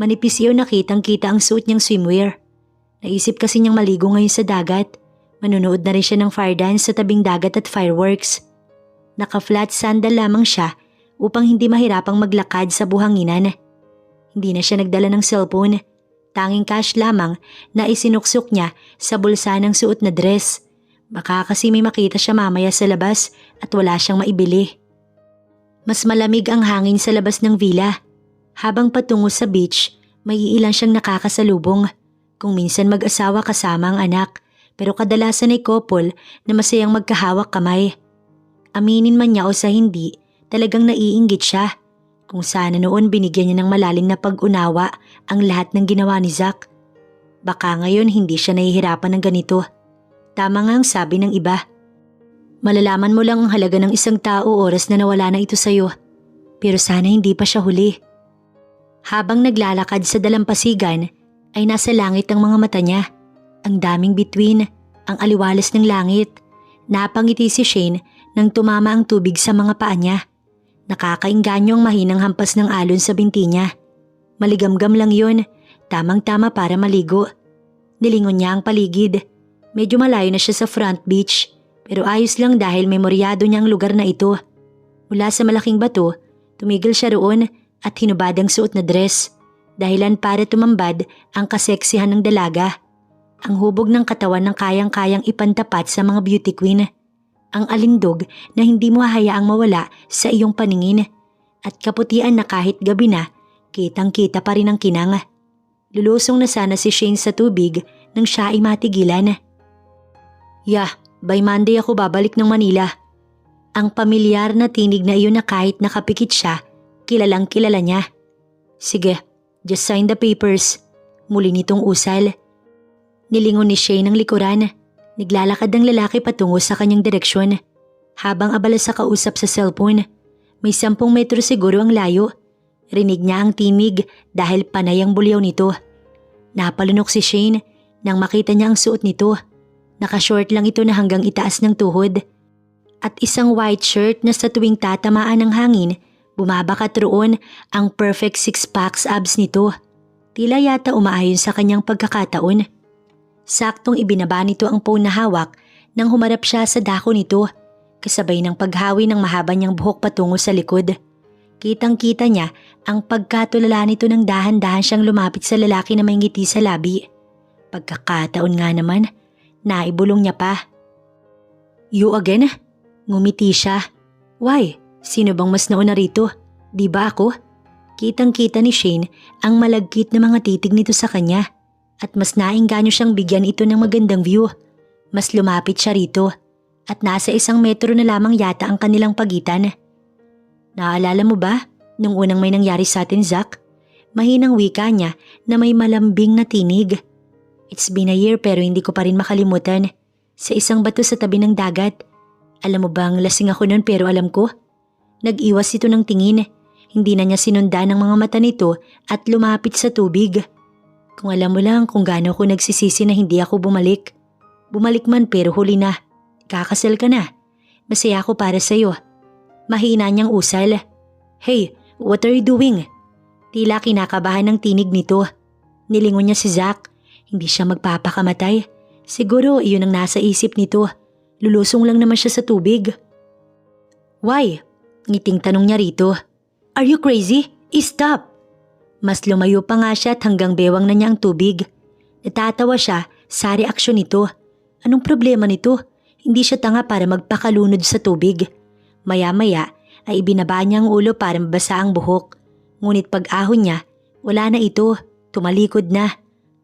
Manipis iyon nakitang-kita ang suot niyang swimwear. Naisip kasi niyang maligo ngayon sa dagat. Manunood na rin siya ng fire dance sa tabing dagat at fireworks. Naka-flat sandal lamang siya upang hindi mahirapang maglakad sa buhanginan. Hindi na siya nagdala ng cellphone. Tanging cash lamang na isinuksok niya sa bulsa ng suot na dress. Baka kasi may makita siya mamaya sa labas at wala siyang maibili. Mas malamig ang hangin sa labas ng villa. Habang patungo sa beach, may ilan siyang nakakasalubong. Kung minsan mag-asawa kasama ang anak, pero kadalasan ay couple na masayang magkahawak kamay. Aminin man niya o sa hindi, talagang naiinggit siya. Kung sana noon binigyan niya ng malalim na pag-unawa ang lahat ng ginawa ni Zack. Baka ngayon hindi siya nahihirapan ng ganito. Tama nga ang sabi ng iba. Malalaman mo lang ang halaga ng isang tao oras na nawala na ito sa'yo. Pero sana hindi pa siya huli. Habang naglalakad sa dalampasigan, ay nasa langit ang mga mata niya. Ang daming bituin, ang aliwalas ng langit. Napangiti si Shane nang tumama ang tubig sa mga paa niya. Nakakainganyo ang mahinang hampas ng alon sa binti niya. Maligamgam lang yun, tamang-tama para maligo. Nilingon niya ang paligid. Medyo malayo na siya sa front beach, pero ayos lang dahil memoryado niya ang lugar na ito. Mula sa malaking bato, tumigil siya roon at hinubad ang suot na dress. Dahilan para tumambad ang kaseksihan ng dalaga. Ang hubog ng katawan ng kayang-kayang ipantapat sa mga beauty queen. Ang alindog na hindi mo hahayaang mawala sa iyong paningin at kaputian na kahit gabi na, kitang-kita pa rin ang kinang. Lulusong na sana si Shane sa tubig nang siya ay matigilan. By Monday ako babalik ng Manila. Ang pamilyar na tinig na iyon na kahit nakapikit siya, kilalang kilala niya. Sige, just sign the papers. Muli nitong usal. Nilingon ni Shane ang likuran. Naglalakad ang lalaki patungo sa kanyang direksyon. Habang abala sa kausap sa cellphone, may 10 metro siguro ang layo. Rinig niya ang tinig dahil panay ang bulyaw nito. Napalunok si Shane nang makita niya ang suot nito. Nakashort lang ito na hanggang itaas ng tuhod. At isang white shirt na sa tuwing tatamaan ng hangin, bumabakat roon ang perfect 6-pack abs nito. Tila yata umaayon sa kanyang pagkakataon. Saktong ibinaba nito ang phone na hawak nang humarap siya sa dako nito, kasabay ng paghawi ng mahaba niyang buhok patungo sa likod. Kitang-kita niya ang pagkatulala nito nang dahan-dahan siyang lumapit sa lalaki na may ngiti sa labi. Pagkakataon nga naman, naibulong niya pa. You again? Ngumiti siya. Why? Sino bang mas nauna rito? Di ba ako? Kitang-kita ni Shane ang malagkit na mga titig nito sa kanya at mas naengganyo siyang bigyan ito ng magandang view. Mas lumapit siya rito at nasa 1 metro na lamang yata ang kanilang pagitan. Naalala mo ba nung unang may nangyari sa atin, Zach? Mahinang wika niya na may malambing na tinig. It's been a year pero hindi ko pa rin makalimutan. Sa isang bato sa tabi ng dagat. Alam mo bang lasing ako noon pero alam ko? Nag-iwas ito ng tingin. Hindi na niya sinundan ang mga mata nito at lumapit sa tubig. Kung alam mo lang kung gaano ako nagsisisi na hindi ako bumalik. Bumalik man pero huli na. Kakasal ka na. Masaya ako para sa'yo. Mahina niyang usal. Hey, what are you doing? Tila kinakabahan ng tinig nito. Nilingon niya si Zach. Hindi siya magpapakamatay. Siguro iyon ang nasa isip nito. Lulusong lang naman siya sa tubig. Why? Ngiting tanong niya rito. Are you crazy? Stop! Mas lumayo pa nga siya at hanggang bewang na niya ang tubig. Natatawa siya sa reaksyon nito. Anong problema nito? Hindi siya tanga para magpakalunod sa tubig. Maya-maya ay ibinaba niya ang ulo para mabasa ang buhok. Ngunit pag-ahon niya, wala na ito. Tumalikod na.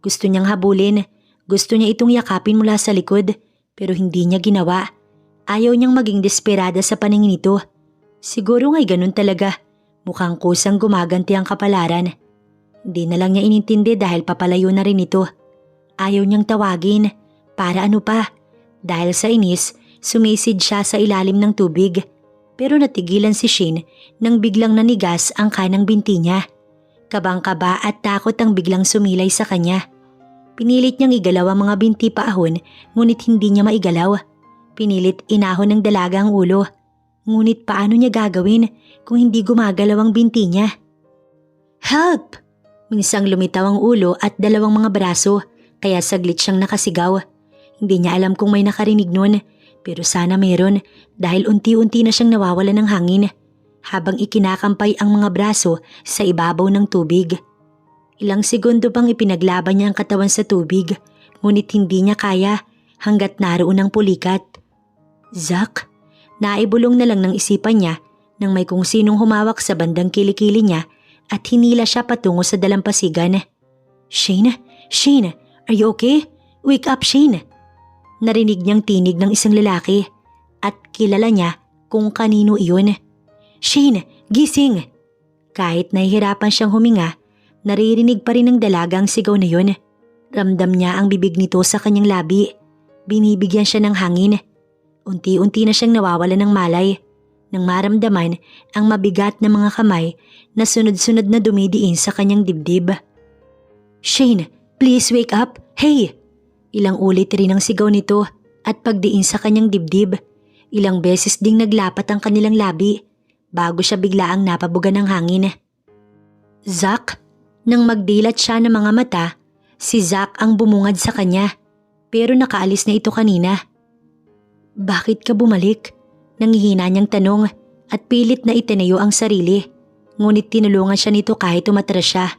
Gusto niyang habulin. Gusto niya itong yakapin mula sa likod. Pero hindi niya ginawa. Ayaw niyang maging desperada sa paningin nito. Siguro nga'y ganun talaga. Mukhang kusang gumaganti ang kapalaran. Hindi na lang niya inintindi dahil papalayo na rin ito. Ayaw niyang tawagin. Para ano pa? Dahil sa inis, sumisid siya sa ilalim ng tubig. Pero natigilan si Shane nang biglang nanigas ang kanang binti niya. Kabang-kaba at takot ang biglang sumilay sa kanya. Pinilit niyang igalaw ang mga binti paahon ngunit hindi niya maigalaw. Pinilit inahon ng dalaga ang ulo. Ngunit paano niya gagawin kung hindi gumagalaw ang binti niya? Help! Minsang lumitaw ang ulo at 2 mga braso kaya saglit siyang nakasigaw. Hindi niya alam kung may nakarinig nun pero sana meron dahil unti-unti na siyang nawawalan ng hangin habang ikinakampay ang mga braso sa ibabaw ng tubig. Ilang segundo pang ipinaglaban niya ang katawan sa tubig ngunit hindi niya kaya hanggat naroon ang pulikat. Zach? Naibulong na lang ng isipan niya nang may kung sinong humawak sa bandang kilikili niya at hinila siya patungo sa dalampasigan. Shane? Shane? Are you okay? Wake up, Shane! Narinig niyang tinig ng isang lalaki at kilala niya kung kanino iyon. Shane! Gising! Kahit nahihirapan siyang huminga, naririnig pa rin ng dalaga ang sigaw na yun. Ramdam niya ang bibig nito sa kanyang labi. Binibigyan siya ng hangin. Unti-unti na siyang nawawala ng malay nang maramdaman ang mabigat na mga kamay na sunod-sunod na dumidiin sa kanyang dibdib. Shane, please wake up! Hey! Ilang ulit rin ang sigaw nito at pagdiin sa kanyang dibdib. Ilang beses ding naglapat ang kanilang labi bago siya biglaang napabugan ng hangin. Zach? Nang magdilat siya ng mga mata, si Zach ang bumungad sa kanya pero nakaalis na ito kanina. Bakit ka bumalik? Nangihina niyang tanong at pilit na itinayo ang sarili. Ngunit tinulungan siya nito kahit umatras siya.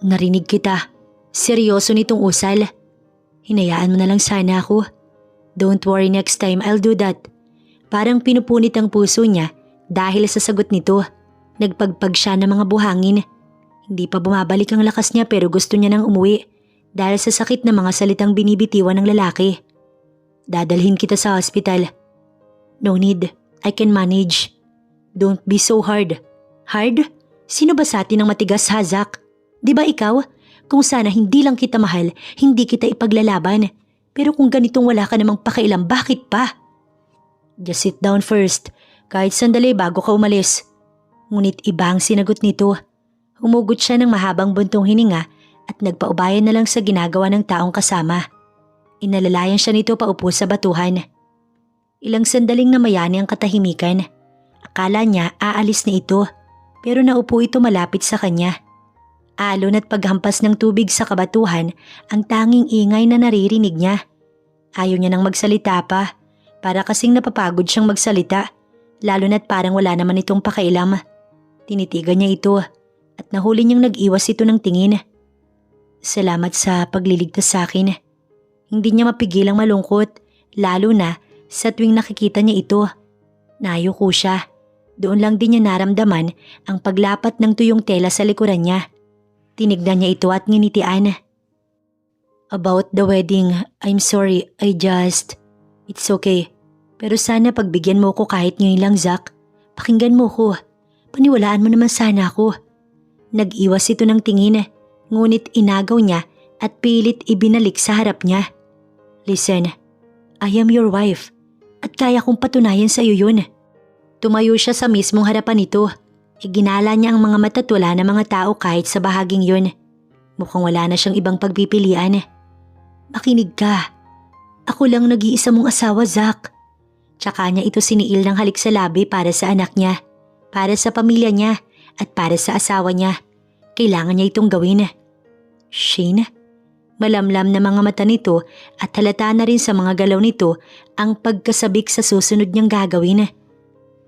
Narinig kita. Seryoso nitong usal. Hinayaan mo na lang sana ako. Don't worry, next time I'll do that. Parang pinupunit ang puso niya dahil sa sagot nito. Nagpagpag siya ng mga buhangin. Hindi pa bumabalik ang lakas niya pero gusto niya nang umuwi dahil sa sakit na mga salitang binibitiwan ng lalaki. Dadalhin kita sa hospital. No need, I can manage. Don't be so hard. Hard? Sino ba sa atin ang matigas, ha, Zach? Di ba ikaw? Kung sana hindi lang kita mahal, hindi kita ipaglalaban. Pero kung ganitong wala ka namang pakialam, bakit pa? Just sit down first, kahit sandali bago ka umalis. Ngunit iba ang sinagot nito. Humugot siya ng mahabang buntong hininga at nagpaubayan na lang sa ginagawa ng taong kasama. Inalalayan siya nito paupo sa batuhan. Ilang sandaling namayani ang katahimikan. Akala niya aalis na ito, pero naupo ito malapit sa kanya. Alon at paghampas ng tubig sa kabatuhan ang tanging ingay na naririnig niya. Ayaw niya nang magsalita pa, para kasing napapagod siyang magsalita, lalo na't parang wala naman itong pakailam. Tinitigan niya ito at nahuli niyang nag-iwas ito ng tingin. Salamat sa pagliligtas sa akin. Hindi niya mapigilang malungkot, lalo na sa tuwing nakikita niya ito. Nayuko siya. Doon lang din niya naramdaman ang paglapat ng tuyong tela sa likuran niya. Tinignan niya ito at nginitian. About the wedding, I'm sorry, It's okay. Pero sana pagbigyan mo ko kahit ngayon lang, Zach. Pakinggan mo ko. Paniwalaan mo naman sana ako. Nag-iwas ito ng tingin, ngunit inagaw niya at pilit ibinalik sa harap niya. Listen, I am your wife at kaya kong patunayan sa iyo yun. Tumayo siya sa mismong harapan nito. Iginala niya ang mga matatula na mga tao kahit sa bahaging yun. Mukhang wala na siyang ibang pagpipilian. Makinig ka. Ako lang nag-iisa mong asawa, Zach. Tsaka niya ito siniil ng halik sa labi para sa anak niya, para sa pamilya niya, at para sa asawa niya. Kailangan niya itong gawin. Shane? Malamlam na mga mata nito at halata na rin sa mga galaw nito ang pagkasabik sa susunod niyang gagawin.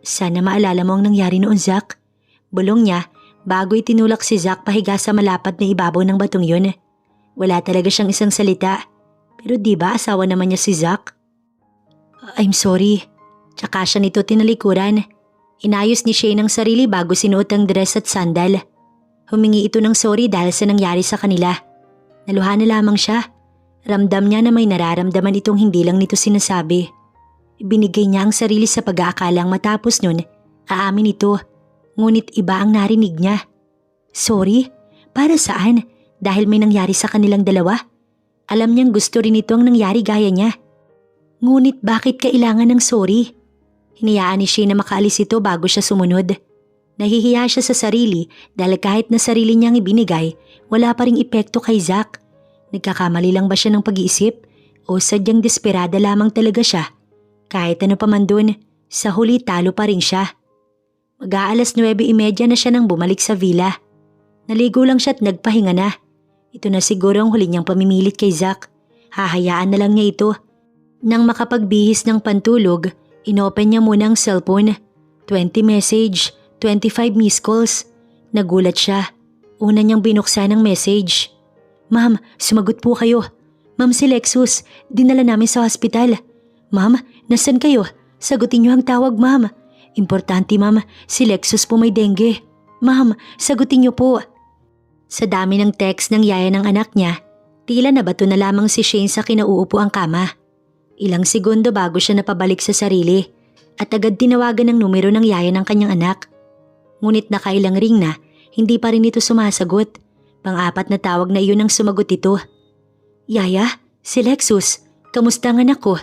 Sana maalala mo ang nangyari noon, Zach. Bulong niya bago itinulak si Zach pahiga sa malapad na ibabaw ng batong yun. Wala talaga siyang isang salita. Pero di ba asawa naman niya si Zach? I'm sorry. Tsaka siya nito tinalikuran. Inayos ni Shane ang sarili bago sinuot ang dress at sandal. Humingi ito ng sorry dahil sa nangyari sa kanila. Naluha na lamang siya. Ramdam niya na may nararamdaman itong hindi lang nito sinasabi. Ibinigay niya ang sarili sa pag-aakalang matapos nun, aamin ito. Ngunit iba ang narinig niya. Sorry? Para saan? Dahil may nangyari sa kanilang dalawa? Alam niyang gusto rin ito ang nangyari gaya niya. Ngunit bakit kailangan ng sorry? Hinayaan ni Shane na makaalis ito bago siya sumunod. Nahihiya siya sa sarili dahil kahit na sarili niyang ibinigay, wala pa ring epekto kay Zach. Nagkakamali lang ba siya ng pag-iisip o sadyang desperada lamang talaga siya? Kahit ano pa man dun, sa huli talo pa rin siya. Mag-aalas 9:30 na siya nang bumalik sa villa. Naligo lang siya at nagpahinga na. Ito na siguro ang huli niyang pamimilit kay Zach. Hahayaan na lang niya ito. Nang makapagbihis ng pantulog, inopen niya muna ang cellphone. 20 message, 25 missed calls. Nagulat siya. Una niyang binuksan ang message. Ma'am, sumagot po kayo. Ma'am, si Lexus, dinala namin sa hospital. Ma'am, nasan kayo? Sagutin niyo ang tawag, ma'am. Importante, ma'am, si Lexus po may dengue. Ma'am, sagutin niyo po. Sa dami ng text ng yaya ng anak niya, tila nabato na lamang si Shane sa kinauupo ang kama. Ilang segundo bago siya napabalik sa sarili at agad tinawagan ng numero ng yaya ng kanyang anak. Ngunit nakailang ring na, hindi pa rin ito sumasagot. Pang-apat na tawag na iyon ang sumagot ito. Yaya, si Lexus, kamusta ang anak ko?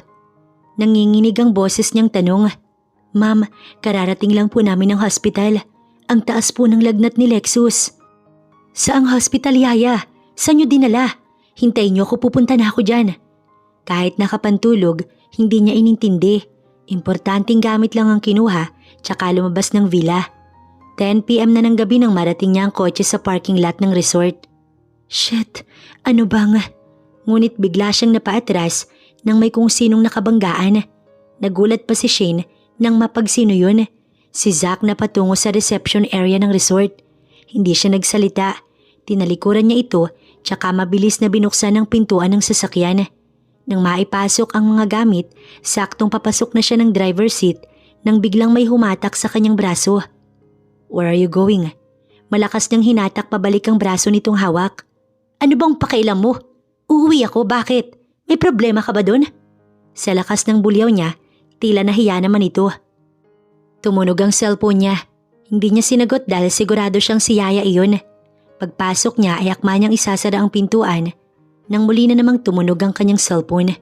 Nanginginig ang boses niyang tanong. Ma'am, kararating lang po namin ng hospital. Ang taas po ng lagnat ni Lexus. Saang hospital, yaya? Saan niyo dinala? Hintayin niyo ako, pupunta na ako dyan. Kahit nakapantulog, hindi niya inintindi. Importanteng gamit lang ang kinuha, tsaka lumabas ng villa. 10 PM na ng gabi nang marating niya ang kotse sa parking lot ng resort. Shit, ano ba nga? Ngunit bigla siyang napaatras nang may kung sinong nakabanggaan. Nagulat pa si Shane nang mapagsino yun. Si Zach na patungo sa reception area ng resort. Hindi siya nagsalita. Tinalikuran niya ito tsaka mabilis na binuksan ang pintuan ng sasakyan. Nang maipasok ang mga gamit, saktong papasok na siya ng driver's seat nang biglang may humatak sa kanyang braso. Where are you going? Malakas niyang hinatak pabalik ang braso nitong hawak. Ano bang pakailam mo? Uuwi ako, bakit? May problema ka ba dun? Sa lakas ng bulyaw niya, tila nahiya naman ito. Tumunog ang cellphone niya. Hindi niya sinagot dahil sigurado siyang si Yaya iyon. Pagpasok niya ay akma niyang isasara ang pintuan nang muli na namang tumunog ang kanyang cellphone.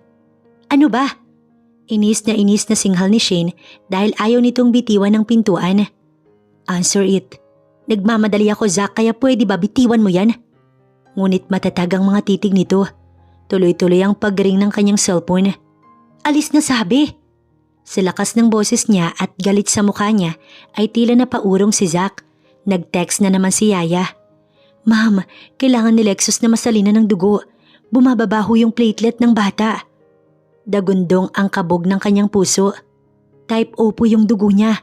Ano ba? Inis na singhal ni Shane dahil ayaw nitong bitiwan ng pintuan. Answer it. Nagmamadali ako, Zack, kaya pwede ba bitiwan mo yan? Ngunit matatag ang mga titig nito. Tuloy-tuloy ang pag-ring ng kanyang cellphone. Alis na sabi! Sa lakas ng boses niya at galit sa mukha niya ay tila napaurong si Zack. Nag-text na naman si Yaya. Ma'am, kailangan ni Lexus na masalinan ng dugo. Bumababaho yung platelet ng bata. Dagundong ang kabog ng kanyang puso. Type O po yung dugo niya.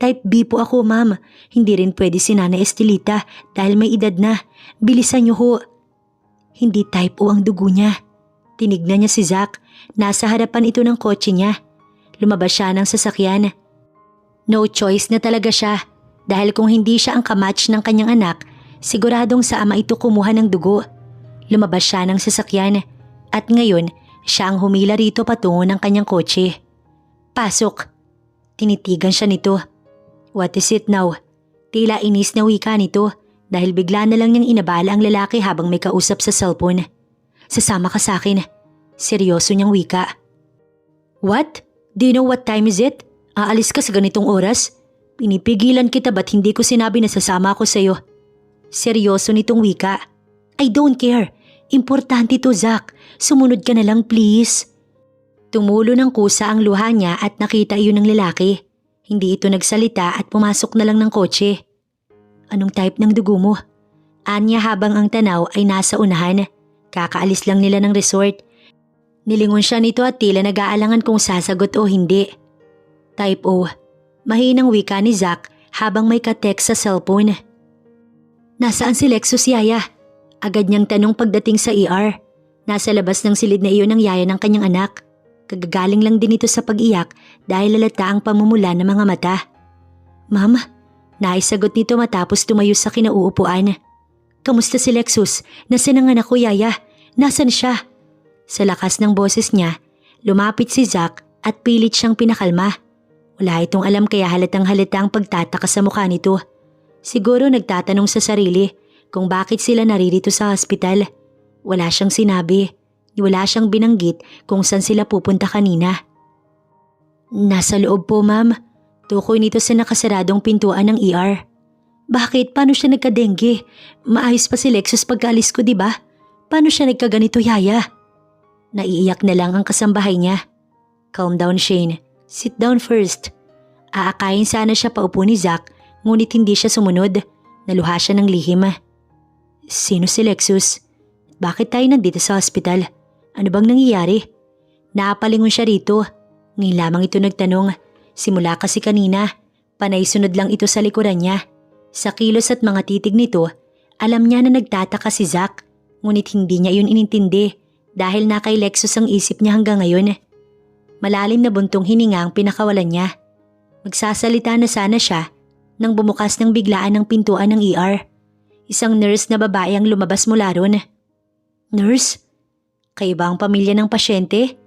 Type B po ako, ma'am. Hindi rin pwede si Nana Estelita dahil may edad na. Bilisan niyo ho. Hindi type O ang dugo niya. Tinignan niya si Zack. Nasa harapan ito ng kotse niya. Lumabas siya ng sasakyan. No choice na talaga siya. Dahil kung hindi siya ang kamatch ng kanyang anak, siguradong sa ama ito kumuha ng dugo. Lumabas siya ng sasakyan. At ngayon, siya ang humila rito patungo ng kanyang kotse. Pasok. Tinitigan siya nito. What is it now? Tila inis na wika nito dahil bigla na lang niyang inabala ang lalaki habang may kausap sa cellphone. Sasama ka sa akin. Seryoso niyang wika. What? Do you know what time is it? Aalis ka sa ganitong oras? Pinipigilan kita ba't hindi ko sinabi na sasama ako sa'yo? Seryoso nitong wika. I don't care. Importante to, Zack. Sumunod ka na lang, please. Tumulo ng kusa ang luha niya at nakita iyon ng lalaki. Hindi ito nagsalita at pumasok na lang ng kotse. Anong type ng dugo mo? Anya habang ang tanaw ay nasa unahan. Kakaalis lang nila ng resort. Nilingon siya nito at tila nag-aalangan kung sasagot o hindi. Type O. Mahinang wika ni Zack habang may ka-text sa cellphone. Nasaan si Lexus, Yaya? Agad niyang tanong pagdating sa ER. Nasa labas ng silid na iyon ang yaya ng kanyang anak. Kagagaling lang din ito sa pag-iyak dahil lalata ang pamumula ng mga mata. Ma'am, naisagot nito matapos tumayo sa kinauupuan. Kamusta si Lexus? Nasaan ang anak ko, Yaya? Nasaan siya? Sa lakas ng boses niya, lumapit si Zack at pilit siyang pinakalma. Wala itong alam kaya halatang-halata ang pagtataka sa mukha nito. Siguro nagtatanong sa sarili kung bakit sila naririto sa hospital. Wala siyang sinabi. Wala siyang binanggit kung saan sila pupunta kanina. Nasa loob po, ma'am. Tukoy nito sa nakasaradong pintuan ng ER. Bakit? Paano siya nagka-dengue? Maayos pa si Lexus pagkaalis ko, diba? Paano siya nagkaganito, Yaya? Naiiyak na lang ang kasambahay niya. Calm down, Shane. Sit down first. Aakayin sana siya paupo ni Zack, ngunit hindi siya sumunod. Naluha siya ng lihim. Sino si Lexus? Bakit tayo nandito sa hospital? Ano bang nangyayari? Naapalingon siya rito. Ngayon lamang ito nagtanong. Simula kasi kanina, panay sunod lang ito sa likuran niya. Sa kilos at mga titig nito, alam niya na nagtataka si Zack. Ngunit hindi niya yun inintindi dahil na kay Lexus ang isip niya hanggang ngayon. Malalim na buntong hininga ang pinakawalan niya. Magsasalita na sana siya nang bumukas ng biglaan ang pintuan ng ER. Isang nurse na babae ang lumabas mula ron. Nurse? Kayo ba ang pamilya ng pasyente?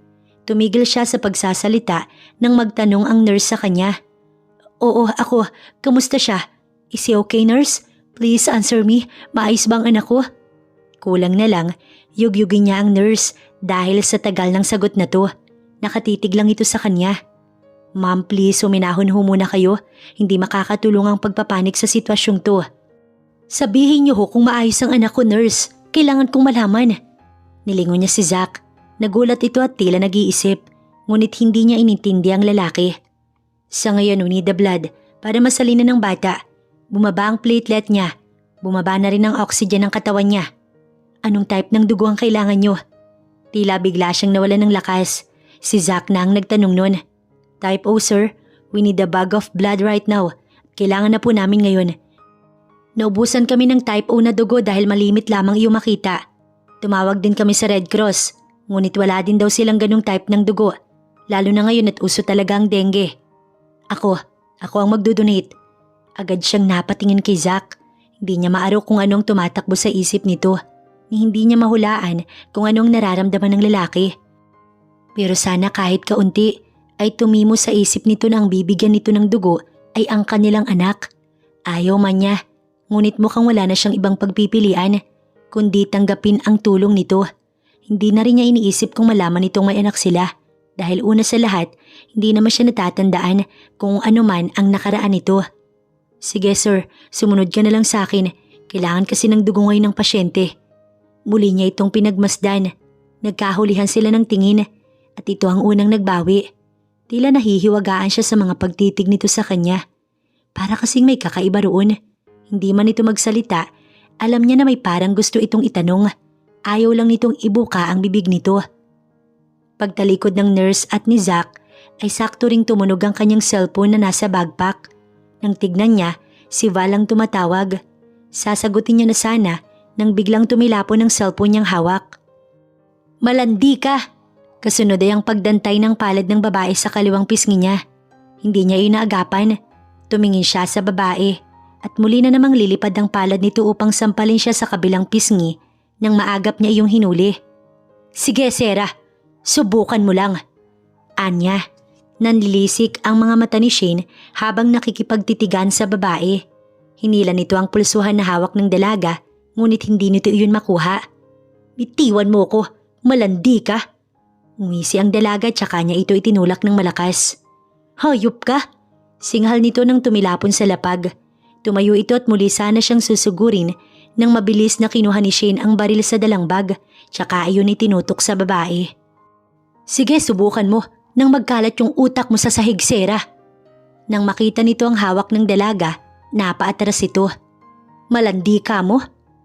Tumigil siya sa pagsasalita nang magtanong ang nurse sa kanya. Oo, ako. Kamusta siya? Is he okay, nurse? Please answer me. Maayos bang anak ko? Kulang na lang, yugyugin niya ang nurse dahil sa tagal ng sagot na to. Nakatitig lang ito sa kanya. Ma'am, please, huminahon ho muna kayo. Hindi makakatulong ang pagpapanik sa sitwasyong to. Sabihin niyo ho kung maayos ang anak ko, nurse. Kailangan kong malaman. Nilingon niya si Zack. Nagulat ito at tila nag-iisip, ngunit hindi niya inintindi ang lalaki. Sa ngayon, we need the blood para masalinan ng bata. Bumaba ang platelet niya. Bumaba na rin ang oxygen ng katawan niya. Anong type ng dugo ang kailangan niyo? Tila bigla siyang nawalan ng lakas. Si Zack na ang nagtanong nun. Type O, sir. We need a bag of blood right now. Kailangan na po namin ngayon. Naubusan kami ng type O na dugo dahil malimit lamang iyong makita. Tumawag din kami sa Red Cross, ngunit wala din daw silang ganung type ng dugo. Lalo na ngayon at uso talaga ang dengue. Ako ang magdodonate. Agad siyang napatingin kay Zack. Hindi niya maaraw kung anong tumatakbo sa isip nito. Hindi niya mahulaan kung anong nararamdaman ng lalaki. Pero sana kahit kaunti ay tumimo sa isip nito na ang bibigyan nito ng dugo ay ang kanilang anak. Ayaw man niya, ngunit mukhang wala na siyang ibang pagpipilian kundi tanggapin ang tulong nito. Hindi na rin niya iniisip kung malaman nitong may anak sila dahil una sa lahat, hindi naman siya natatandaan kung ano man ang nakaraan nito. Sige sir, sumunod ka na lang sa akin. Kailangan kasi ng dugo ngayon ng pasyente. Muli niya itong pinagmasdan. Nagkahulihan sila ng tingin at ito ang unang nagbawi. Tila nahihiwagaan siya sa mga pagtitig nito sa kanya. Para kasing may kakaiba roon. Hindi man ito magsalita, alam niya na may parang gusto itong itanong. Ayaw lang nitong ibuka ang bibig nito. Pagtalikod ng nurse at ni Zach ay sakto ring tumunog ang kanyang cellphone na nasa backpack. Nang tignan niya, si Val ang tumatawag. Sasagutin niya na sana nang biglang tumilapon ng cellphone niyang hawak. Malandi ka! Kasunod ay ang pagdantay ng palad ng babae sa kaliwang pisngi niya. Hindi niya inaagapan. Tumingin siya sa babae at muli na namang lilipad ang palad nito upang sampalin siya sa kabilang pisngi nang maagap niya iyong hinuli. Sige Sarah, subukan mo lang. Anya, nanlilisik ang mga mata ni Shane habang nakikipagtitigan sa babae. Hinila nito ang pulsuhan na hawak ng dalaga ngunit hindi nito iyon makuha. Bitiwan mo ko, malandi ka. Umisi ang dalaga tsaka niya ito itinulak ng malakas. Hayop ka! Singhal nito nang tumilapon sa lapag. Tumayo ito at muli sana siyang susugurin nang mabilis na kinuha ni Shane ang baril sa dalang bag tsaka iyon itinutok sa babae. Sige, subukan mo nang magkalat yung utak mo sa sahig, Sarah. Nang makita nito ang hawak ng dalaga, napaatras ito. Malandi ka mo?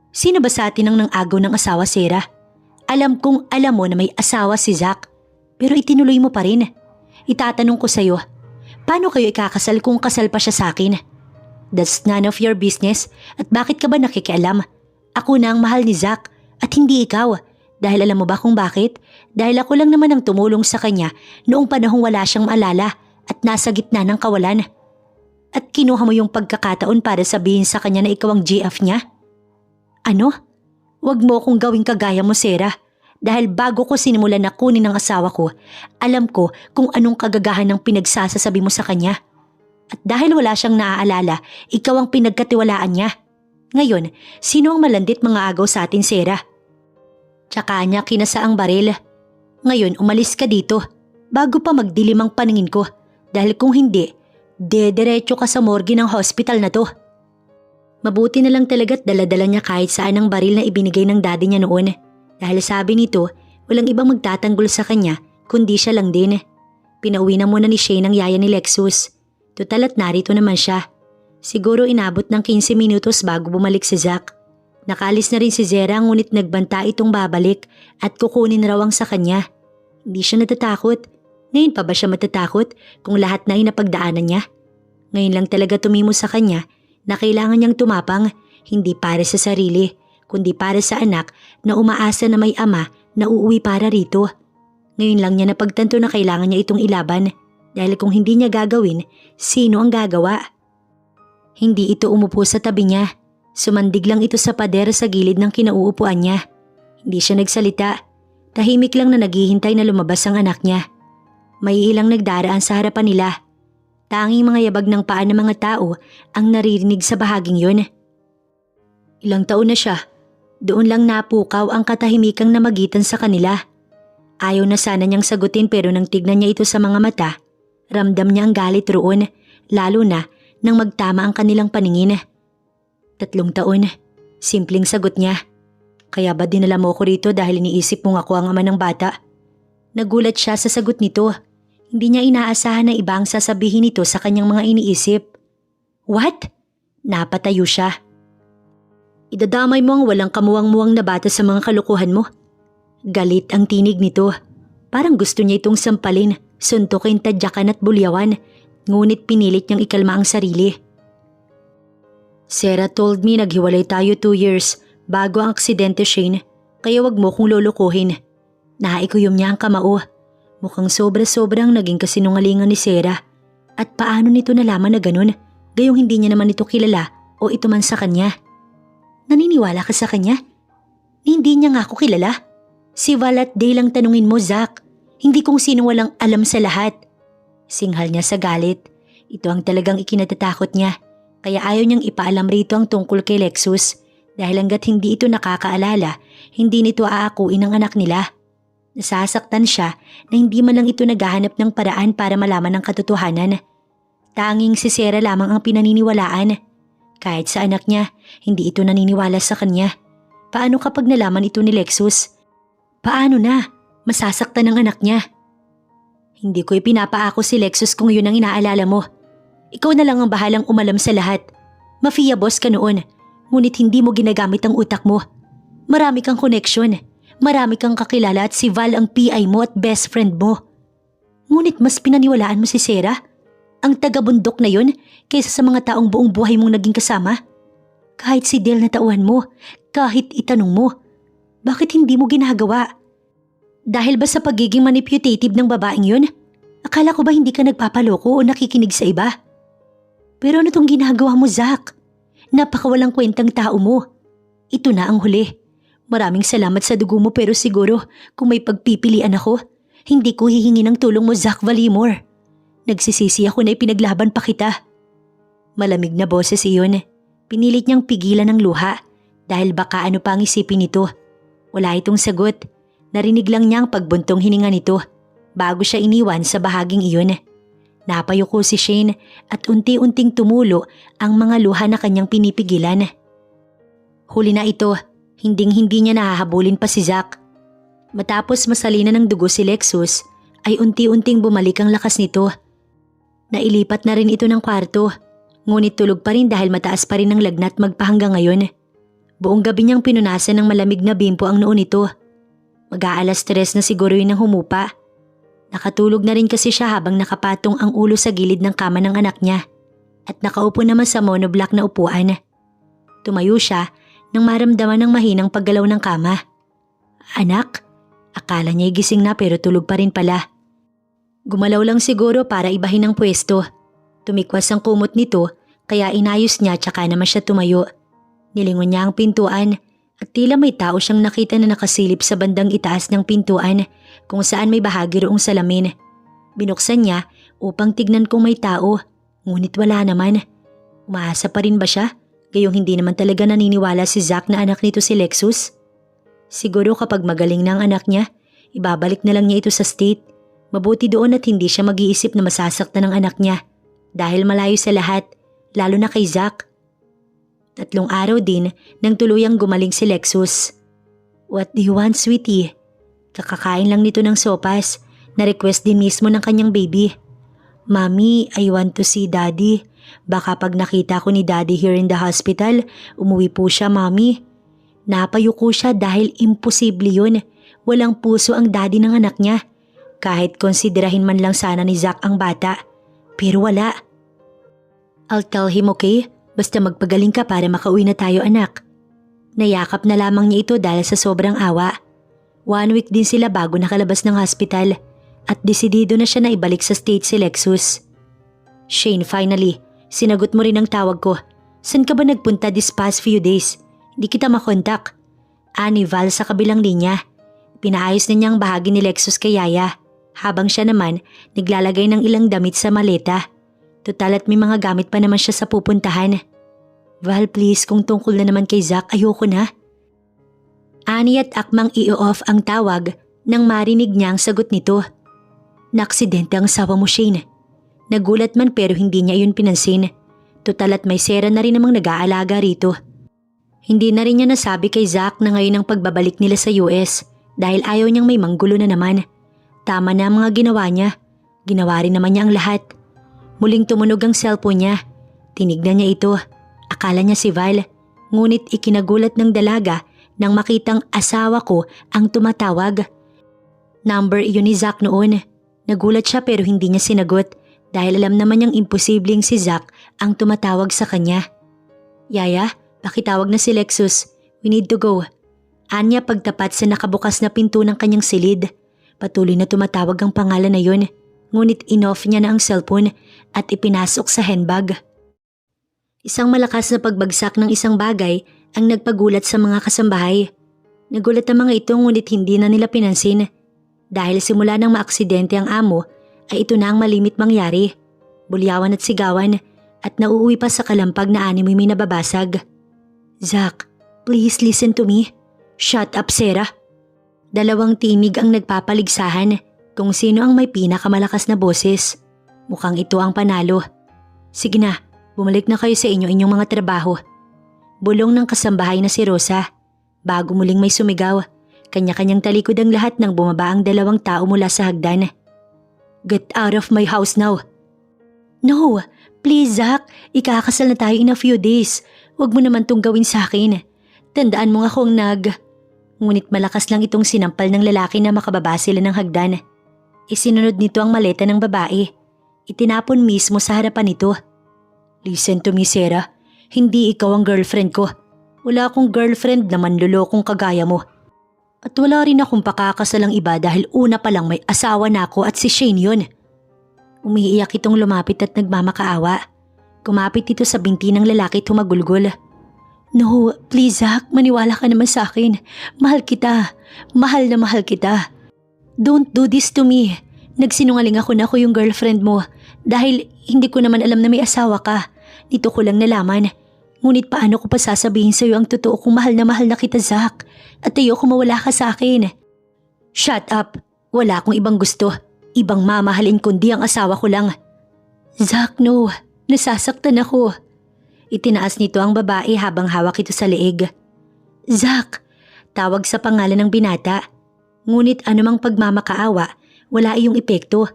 Sino ba sa atin ang nang-agaw ng asawa, Sarah? Alam kong alam mo na may asawa si Zach, pero itinuloy mo pa rin. Itatanong ko sa'yo, paano kayo ikakasal kung kasal pa siya sa akin? That's none of your business at bakit ka ba nakikialam? Ako na ang mahal ni Zach at hindi ikaw. Dahil alam mo ba kung bakit? Dahil ako lang naman ang tumulong sa kanya noong panahong wala siyang maalala at nasa gitna ng kawalan. At kinuha mo yung pagkakataon para sabihin sa kanya na ikaw ang GF niya? Ano? Huwag mo akong gawing kagaya mo, Sarah. Dahil bago ko sinimulan na kunin ang asawa ko, alam ko kung anong kagagahan ng pinagsasasabi mo sa kanya. At dahil wala siyang naaalala, ikaw ang pinagkatiwalaan niya. Ngayon, sino ang malandit mga agaw sa atin, Sarah? Tsaka niya kinasa ang baril. Ngayon, umalis ka dito bago pa magdilim ang paningin ko. Dahil kung hindi, dediretso ka sa morgue ng hospital na to. Mabuti na lang talaga't dala-dala niya kahit saan ang baril na ibinigay ng daddy niya noon. Dahil sabi nito, walang ibang magtatanggol sa kanya kundi siya lang din. Pinauwi na muna ni Shane ang yaya ni Lexus. Total at narito naman siya. Siguro inabot ng 15 minutos bago bumalik si Zach. Nakalis na rin si Zera ngunit nagbanta itong babalik at kukunin raw ang sa kanya. Hindi siya natatakot. Ngayon pa ba siya matatakot kung lahat na ay napagdaanan niya? Ngayon lang talaga tumimo sa kanya na kailangan niyang tumapang hindi para sa sarili kundi para sa anak na umaasa na may ama na uuwi para rito. Ngayon lang niya napagtanto na kailangan niya itong ilaban dahil kung hindi niya gagawin, sino ang gagawa? Hindi ito umupo sa tabi niya. Sumandig lang ito sa pader sa gilid ng kinauupuan niya. Hindi siya nagsalita. Tahimik lang na naghihintay na lumabas ang anak niya. May ilang nagdaraan sa harapan nila. Tanging mga yabag ng paa ng mga tao ang naririnig sa bahaging yun. Ilang taon na siya. Doon lang napukaw ang katahimikang namagitan sa kanila. Ayaw na sana niyang sagutin pero nang tignan niya ito sa mga mata, ramdam niya ang galit roon, lalo na nang magtama ang kanilang paningin. 3 taon. Simpleng sagot niya. Kaya ba dinala mo ko rito dahil iniisip mong ako ang ama ng bata? Nagulat siya sa sagot nito. Hindi niya inaasahan na iba ang sasabihin nito sa kanyang mga iniisip. What? Napatayo siya. Idadamay mo ang walang kamuwang-muwang na bata sa mga kalukuhan mo. Galit ang tinig nito. Parang gusto niya itong sampalin, suntukin, tadyakan at bulyawan. Ngunit pinilit niyang ikalma ang sarili. Sarah told me naghiwalay tayo 2 years bago ang aksidente, Shane. Kaya wag mo kong lulukuhin. Naikuyom niya ang kamao. Mukhang sobra-sobrang naging kasinungalingan ni Sarah. At paano nito nalaman na ganun? Gayong hindi niya naman ito kilala o ito man sa kanya. Naniniwala ka sa kanya? Hindi niya nga ako kilala. Si Val at Day lang tanungin mo, Zach. Hindi kung sino walang alam sa lahat. Singhal niya sa galit. Ito ang talagang ikinatatakot niya. Kaya ayaw niyang ipaalam rito ang tungkol kay Lexus. Dahil hanggat hindi ito nakakaalala, hindi nito aakuin ang anak nila. Nasasaktan siya na hindi man lang ito naghahanap ng paraan para malaman ang katotohanan. Tanging si Sarah lamang ang pinaniniwalaan. Kahit sa anak niya, hindi ito naniniwala sa kanya. Paano kapag nalaman ito ni Lexus? Paano na? Masasaktan ang anak niya. Hindi ko ipinapaako si Lexus kung yun ang inaalala mo. Ikaw na lang ang bahalang umalam sa lahat. Mafia boss ka noon, ngunit hindi mo ginagamit ang utak mo. Marami kang koneksyon, marami kang kakilala at si Val ang PI mo at best friend mo. Ngunit mas pinaniwalaan mo si Sarah, ang taga-bundok na yun, kaysa sa mga taong buong buhay mong naging kasama. Kahit si Dale na tauhan mo, kahit itanong mo, bakit hindi mo ginagawa? Dahil ba sa pagiging manipulative ng babaeng yun? Akala ko ba hindi ka nagpapaloko o nakikinig sa iba? Pero ano tong ginagawa mo, Zach? Napakawalang kwentang tao mo. Ito na ang huli. Maraming salamat sa dugo mo pero siguro kung may pagpipilian ako, hindi ko hihingi ng tulong mo, Zach Valimore. Nagsisisi ako na ipinaglaban pa kita. Malamig na boses iyon. Pinilit niyang pigilan ng luha dahil baka ano pa ang isipin nito. Wala itong sagot. Narinig lang niya ang pagbuntong hininga nito bago siya iniwan sa bahaging iyon. Napayuko si Shane at unti-unting tumulo ang mga luha na kanyang pinipigilan. Huli na ito, hinding-hindi niya nahahabulin pa si Zach. Matapos masalina ng dugo si Lexus, ay unti-unting bumalik ang lakas nito. Nailipat na rin ito ng kwarto, ngunit tulog pa rin dahil mataas pa rin ang lagnat magpahanggang ngayon. Buong gabi niyang pinunasan ng malamig na bimpo ang noo nito. Mag-aalas 3 na siguro yun ang humupa. Nakatulog na rin kasi siya habang nakapatong ang ulo sa gilid ng kama ng anak niya at nakaupo naman sa monoblock na upuan. Tumayo siya nang maramdaman ng mahinang paggalaw ng kama. Anak? Akala niya'y gising na pero tulog pa rin pala. Gumalaw lang siguro para ibahin ang pwesto. Tumikwas ang kumot nito kaya inayos niya tsaka naman siya tumayo. Nilingon niya ang pintuan at tila may tao siyang nakita na nakasilip sa bandang itaas ng pintuan kung saan may bahagi roong salamin. Binuksan niya upang tignan kung may tao, ngunit wala naman. Umaasa pa rin ba siya? Gayong hindi naman talaga naniniwala si Zach na anak nito si Lexus. Siguro kapag magaling na ang anak niya, ibabalik na lang niya ito sa state. Mabuti doon at hindi siya mag-iisip na masasaktan ng anak niya dahil malayo sa lahat, lalo na kay Zach. 3 araw din nang tuluyang gumaling si Lexus. What do you want, sweetie? Kakakain lang nito ng sopas, na-request din mismo ng kanyang baby. Mommy, I want to see Daddy. Baka pag nakita ko ni Daddy here in the hospital, umuwi po siya, Mommy. Napayuko siya dahil imposible yun. Walang puso ang daddy ng anak niya. Kahit konsiderahin man lang sana ni Zach ang bata. Pero wala. I'll tell him, okay? Basta magpagaling ka para makauwi na tayo, anak. Nayakap na lamang niya ito dahil sa sobrang awa. 1 week din sila bago nakalabas ng hospital at desidido na siya na ibalik sa state si Lexus. Shane, finally, sinagot mo rin ang tawag ko. San ka ba nagpunta this past few days? Hindi kita makontak. Ani Val sa kabilang linya. Pinaayos na niya ang bahagi ni Lexus kay Yaya, habang siya naman naglalagay ng ilang damit sa maleta. Total at may mga gamit pa naman siya sa pupuntahan. Val, please, kung tungkol na naman kay Zach, ayoko na. Ani at akmang i-off ang tawag nang marinig niya ang sagot nito. Naaksidente ang asawa mo, Shane. Nagulat man pero hindi niya yun pinansin. Total at may Sarah na rin namang nag-aalaga rito. Hindi na rin niya nasabi kay Zach na ngayon ang pagbabalik nila sa US dahil ayaw niyang may manggulo na naman. Tama na ang mga ginawa niya. Ginawa rin naman niya ang lahat. Muling tumunog ang cellphone niya. Tinignan niya ito. Akala niya si Val. Ngunit ikinagulat ng dalaga nang makitang asawa ko ang tumatawag. Number iyon ni Zach noon. Nagulat siya pero hindi niya sinagot dahil alam naman niyang imposibleng si Zach ang tumatawag sa kanya. Yaya, pakitawag na si Lexus. We need to go. Anya pagtapat sa nakabukas na pinto ng kanyang silid. Patuloy na tumatawag ang pangalan na yun. Ngunit in-off niya na ang cellphone at ipinasok sa handbag. Isang malakas na pagbagsak ng isang bagay ang nagpagulat sa mga kasambahay. Nagulat ang mga ito ngunit hindi na nila pinansin. Dahil simula nang maaksidente ang amo ay ito na ang malimit mangyari. Bulyawan at sigawan at nauuwi pa sa kalampag na animoy may nababasag. Zack, please listen to me. Shut up, Sarah. Dalawang tinig ang nagpapaligsahan kung sino ang may pinakamalakas na boses. Mukhang ito ang panalo. Sige na, bumalik na kayo sa inyong mga trabaho. Bulong ng kasambahay na si Rosa. Bago muling may sumigaw, kanya-kanyang talikod ang lahat nang bumaba ang dalawang tao mula sa hagdan. Get out of my house now. No, please Zack, ikakasal na tayo in a few days. Huwag mo naman tong gawin sa akin. Tandaan mo nga akong Ngunit malakas lang itong sinampal ng lalaki na makababa sila ng hagdan. Isinunod nito ang maleta ng babae. Itinapon mismo sa harapan nito. Listen to me, Sarah. Hindi ikaw ang girlfriend ko. Wala akong girlfriend na manlulokong kagaya mo. At wala rin akong pakakasalang iba dahil una pa lang may asawa na ako at si Shane yun. Umiiyak itong lumapit at nagmamakaawa. Kumapit ito sa binti ng lalaki at humagulgol. No, please Zack, maniwala ka naman sa akin. Mahal kita. Mahal na mahal kita. Don't do this to me. Nagsinungaling ako na ako yung girlfriend mo dahil hindi ko naman alam na may asawa ka. Dito ko lang nalaman. Ngunit paano ko pa sasabihin sa'yo ang totoo kung mahal na kita, Zack? At ayoko mawala ka sa akin. Shut up. Wala akong ibang gusto. Ibang mamahalin kundi ang asawa ko lang. Zack, no. Nasasaktan ako. Itinaas nito ang babae habang hawak ito sa leeg. Zack, tawag sa pangalan ng binata. Ngunit anumang pagmamakaawa, wala iyong epekto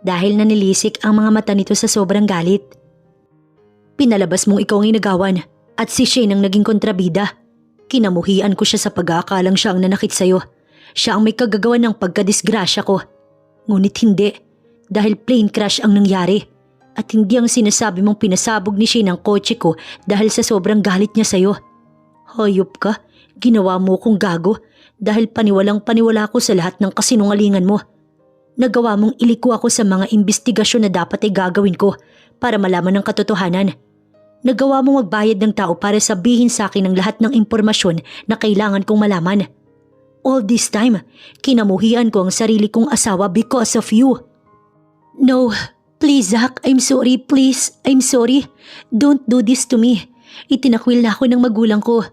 dahil nanilisik ang mga mata nito sa sobrang galit. Pinalabas mong ikaw ang inagawan at si Shane ang naging kontrabida. Kinamuhian ko siya sa pag-aakalang siya ang nanakit sa'yo. Siya ang may kagagawan ng pagkadisgrasya ko. Ngunit hindi, dahil plane crash ang nangyari. At hindi ang sinasabi mong pinasabog ni Shane ang kotse ko dahil sa sobrang galit niya sa'yo. Hayop ka, ginawa mo kong gago dahil paniwalang paniwala ko sa lahat ng kasinungalingan mo. Nagawa mong iliko ako sa mga imbestigasyon na dapat ay gagawin ko para malaman ang katotohanan. Nagawa mong magbayad ng tao para sabihin sa akin ang lahat ng impormasyon na kailangan kong malaman. All this time, kinamuhian ko ang sarili kong asawa because of you. No, please Zack, I'm sorry, please, I'm sorry. Don't do this to me. Itinakwil na ako ng magulang ko.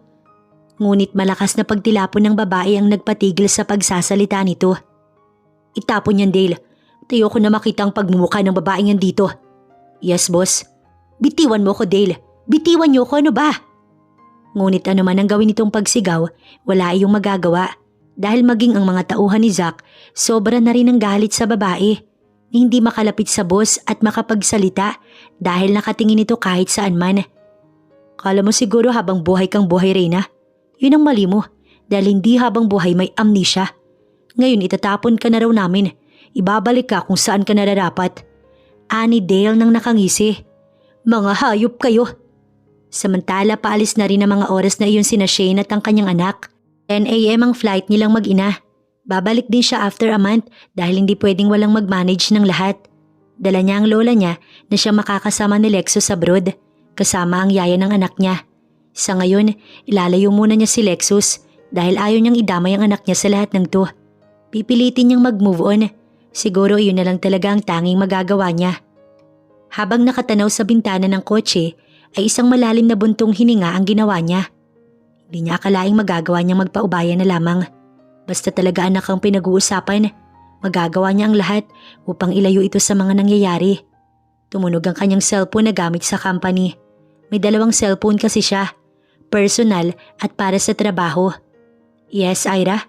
Ngunit malakas na pagtilapon ng babae ang nagpatigil sa pagsasalita nito. Itapon yan, Dale. Tayo ko na makita ang pagmumukha ng babaeng yan dito. Yes, boss. Bitiwan mo ko, Dale. Bitiwan niyo ko, ano ba? Ngunit ano man ang gawin itong pagsigaw, wala iyong magagawa. Dahil maging ang mga tauhan ni Zack, sobra na rin ang galit sa babae. Hindi makalapit sa boss at makapagsalita dahil nakatingin ito kahit saan man. Kala mo siguro habang buhay kang buhay, Reyna? Yun ang mali mo dahil hindi habang buhay may amnesia. Ngayon itatapon ka na raw namin. Ibabalik ka kung saan ka nararapat. Ani Dale nang nakangisi. Mga hayop kayo. Samantala paalis na rin ang mga oras na iyon sina Shane at ang kanyang anak. 10 a.m. ang flight nilang mag-ina. Babalik din siya after a month dahil hindi pwedeng walang mag-manage ng lahat. Dala niya ang lola niya na siya makakasama ni Lexus abroad, kasama ang yaya ng anak niya. Sa ngayon, ilalayo muna niya si Lexus dahil ayaw niyang idamay ang anak niya sa lahat ng to. Pipilitin niyang mag-move on. Siguro iyon na lang talaga ang tanging magagawa niya. Habang nakatanaw sa bintana ng kotse, ay isang malalim na buntong hininga ang ginawa niya. Hindi niya akalaing magagawa niyang magpaubaya na lamang. Basta talaga anak ang pinag-uusapan, magagawa niya ang lahat upang ilayo ito sa mga nangyayari. Tumunog ang kanyang cellphone na gamit sa company. May 2 cellphone kasi siya, personal at para sa trabaho. Yes, Ira?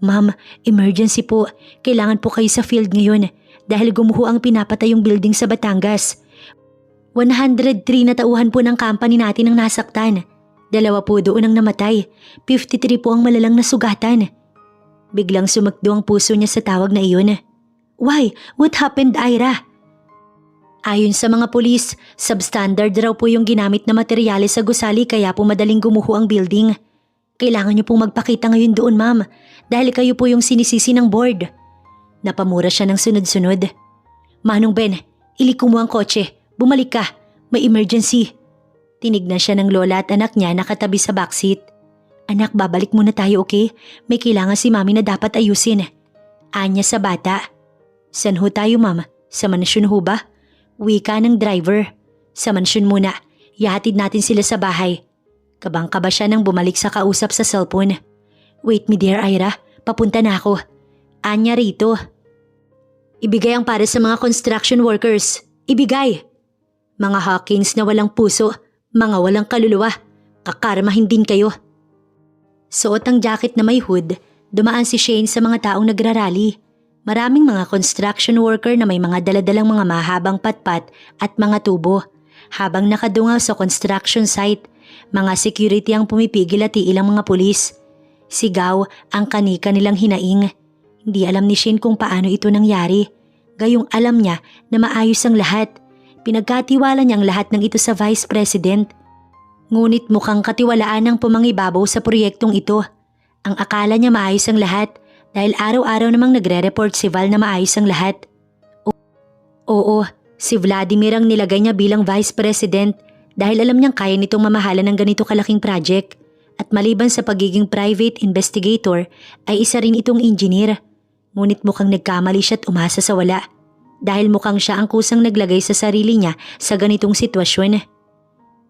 Ma'am, emergency po. Kailangan po kayo sa field ngayon dahil gumuho ang pinapatayong building sa Batangas. 103 na tauhan po ng company natin ang nasaktan. 2 po doon ang namatay. 53 po ang malalang nasugatan. Biglang sumakdo ang puso niya sa tawag na iyon. Why? What happened, Ira? Ayon sa mga pulis, substandard raw po yung ginamit na materyales sa gusali kaya po madaling gumuho ang building. Kailangan niyo pong magpakita ngayon doon, ma'am, dahil kayo po yung sinisisi ng board. Napamura siya ng sunod-sunod. Manong Ben, iliko mo ang kotse. Bumalik ka. May emergency. Tinignan siya ng lola at anak niya nakatabi sa backseat. Anak, babalik muna tayo, okay? May kailangan si mami na dapat ayusin. Anya sa bata. San ho tayo, ma'am? Sa mansyon ho ba? Wika ng driver. Sa mansyon muna. Ihatid natin sila sa bahay. Kabang-kaba siya nang bumalik sa kausap sa cellphone. Wait me dear Ira, papunta na ako. Anya rito. Ibigay ang para sa mga construction workers. Ibigay. Mga Hawkins na walang puso, mga walang kaluluwa. Kakarmahin din kayo. Suot ang jacket na may hood, dumaan si Shane sa mga taong nagrarally. Maraming mga construction worker na may mga daladalang mga mahabang patpat at mga tubo. Habang nakadungaw sa construction site, mga security ang pumipigil at ilang mga pulis. Sigaw ang kanika nilang hinaing. Hindi alam ni Shane kung paano ito nangyari. Gayong alam niya na maayos ang lahat. Pinagkatiwala niyang lahat ng ito sa Vice President. Ngunit mukhang katiwalaan ang pumangibabaw sa proyektong ito. Ang akala niya maayos ang lahat dahil araw-araw namang nagre-report si Val na maayos ang lahat. Oo, si Vladimir ang nilagay niya bilang Vice President dahil alam niyang kaya nitong mamahalan ng ganito kalaking project. At maliban sa pagiging private investigator ay isa rin itong engineer. Ngunit mukhang nagkamali siya at umasa sa wala. Dahil mukhang siya ang kusang naglagay sa sarili niya sa ganitong sitwasyon.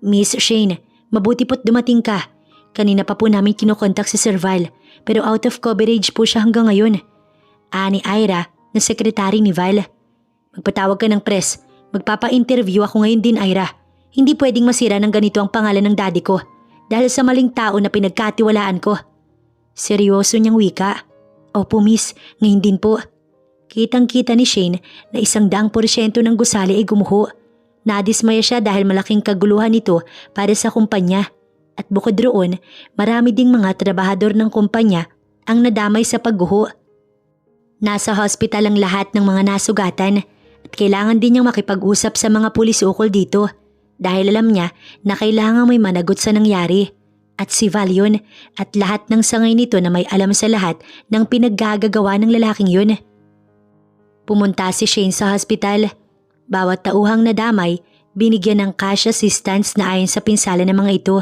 Miss Shane, mabuti po't dumating ka. Kanina pa po namin kinokontak si Sir Val pero out of coverage po siya hanggang ngayon. Ani Ira na sekretary ni Val. Magpatawag ka ng press. Magpapa-interview ako ngayon din Ira. Hindi pwedeng masira ng ganito ang pangalan ng daddy ko dahil sa maling tao na pinagkatiwalaan ko. Seryoso niyang wika. Opo miss, ngayon din po. Kitang-kita ni Shane na 100% ng gusali ay gumuho. Nadismaya siya dahil malaking kaguluhan ito para sa kumpanya. At bukod roon, marami ding mga trabahador ng kumpanya ang nadamay sa pagguho. Nasa hospital ang lahat ng mga nasugatan at kailangan din niyang makipag-usap sa mga pulis ukol dito dahil alam niya na kailangan may managot sa nangyari. At si Val yun at lahat ng sangay nito na may alam sa lahat ng pinaggagawa ng lalaking yun. Pumunta si Shane sa hospital. Bawat tauhang nadamay, binigyan ng cash assistance na ayon sa pinsala ng mga ito.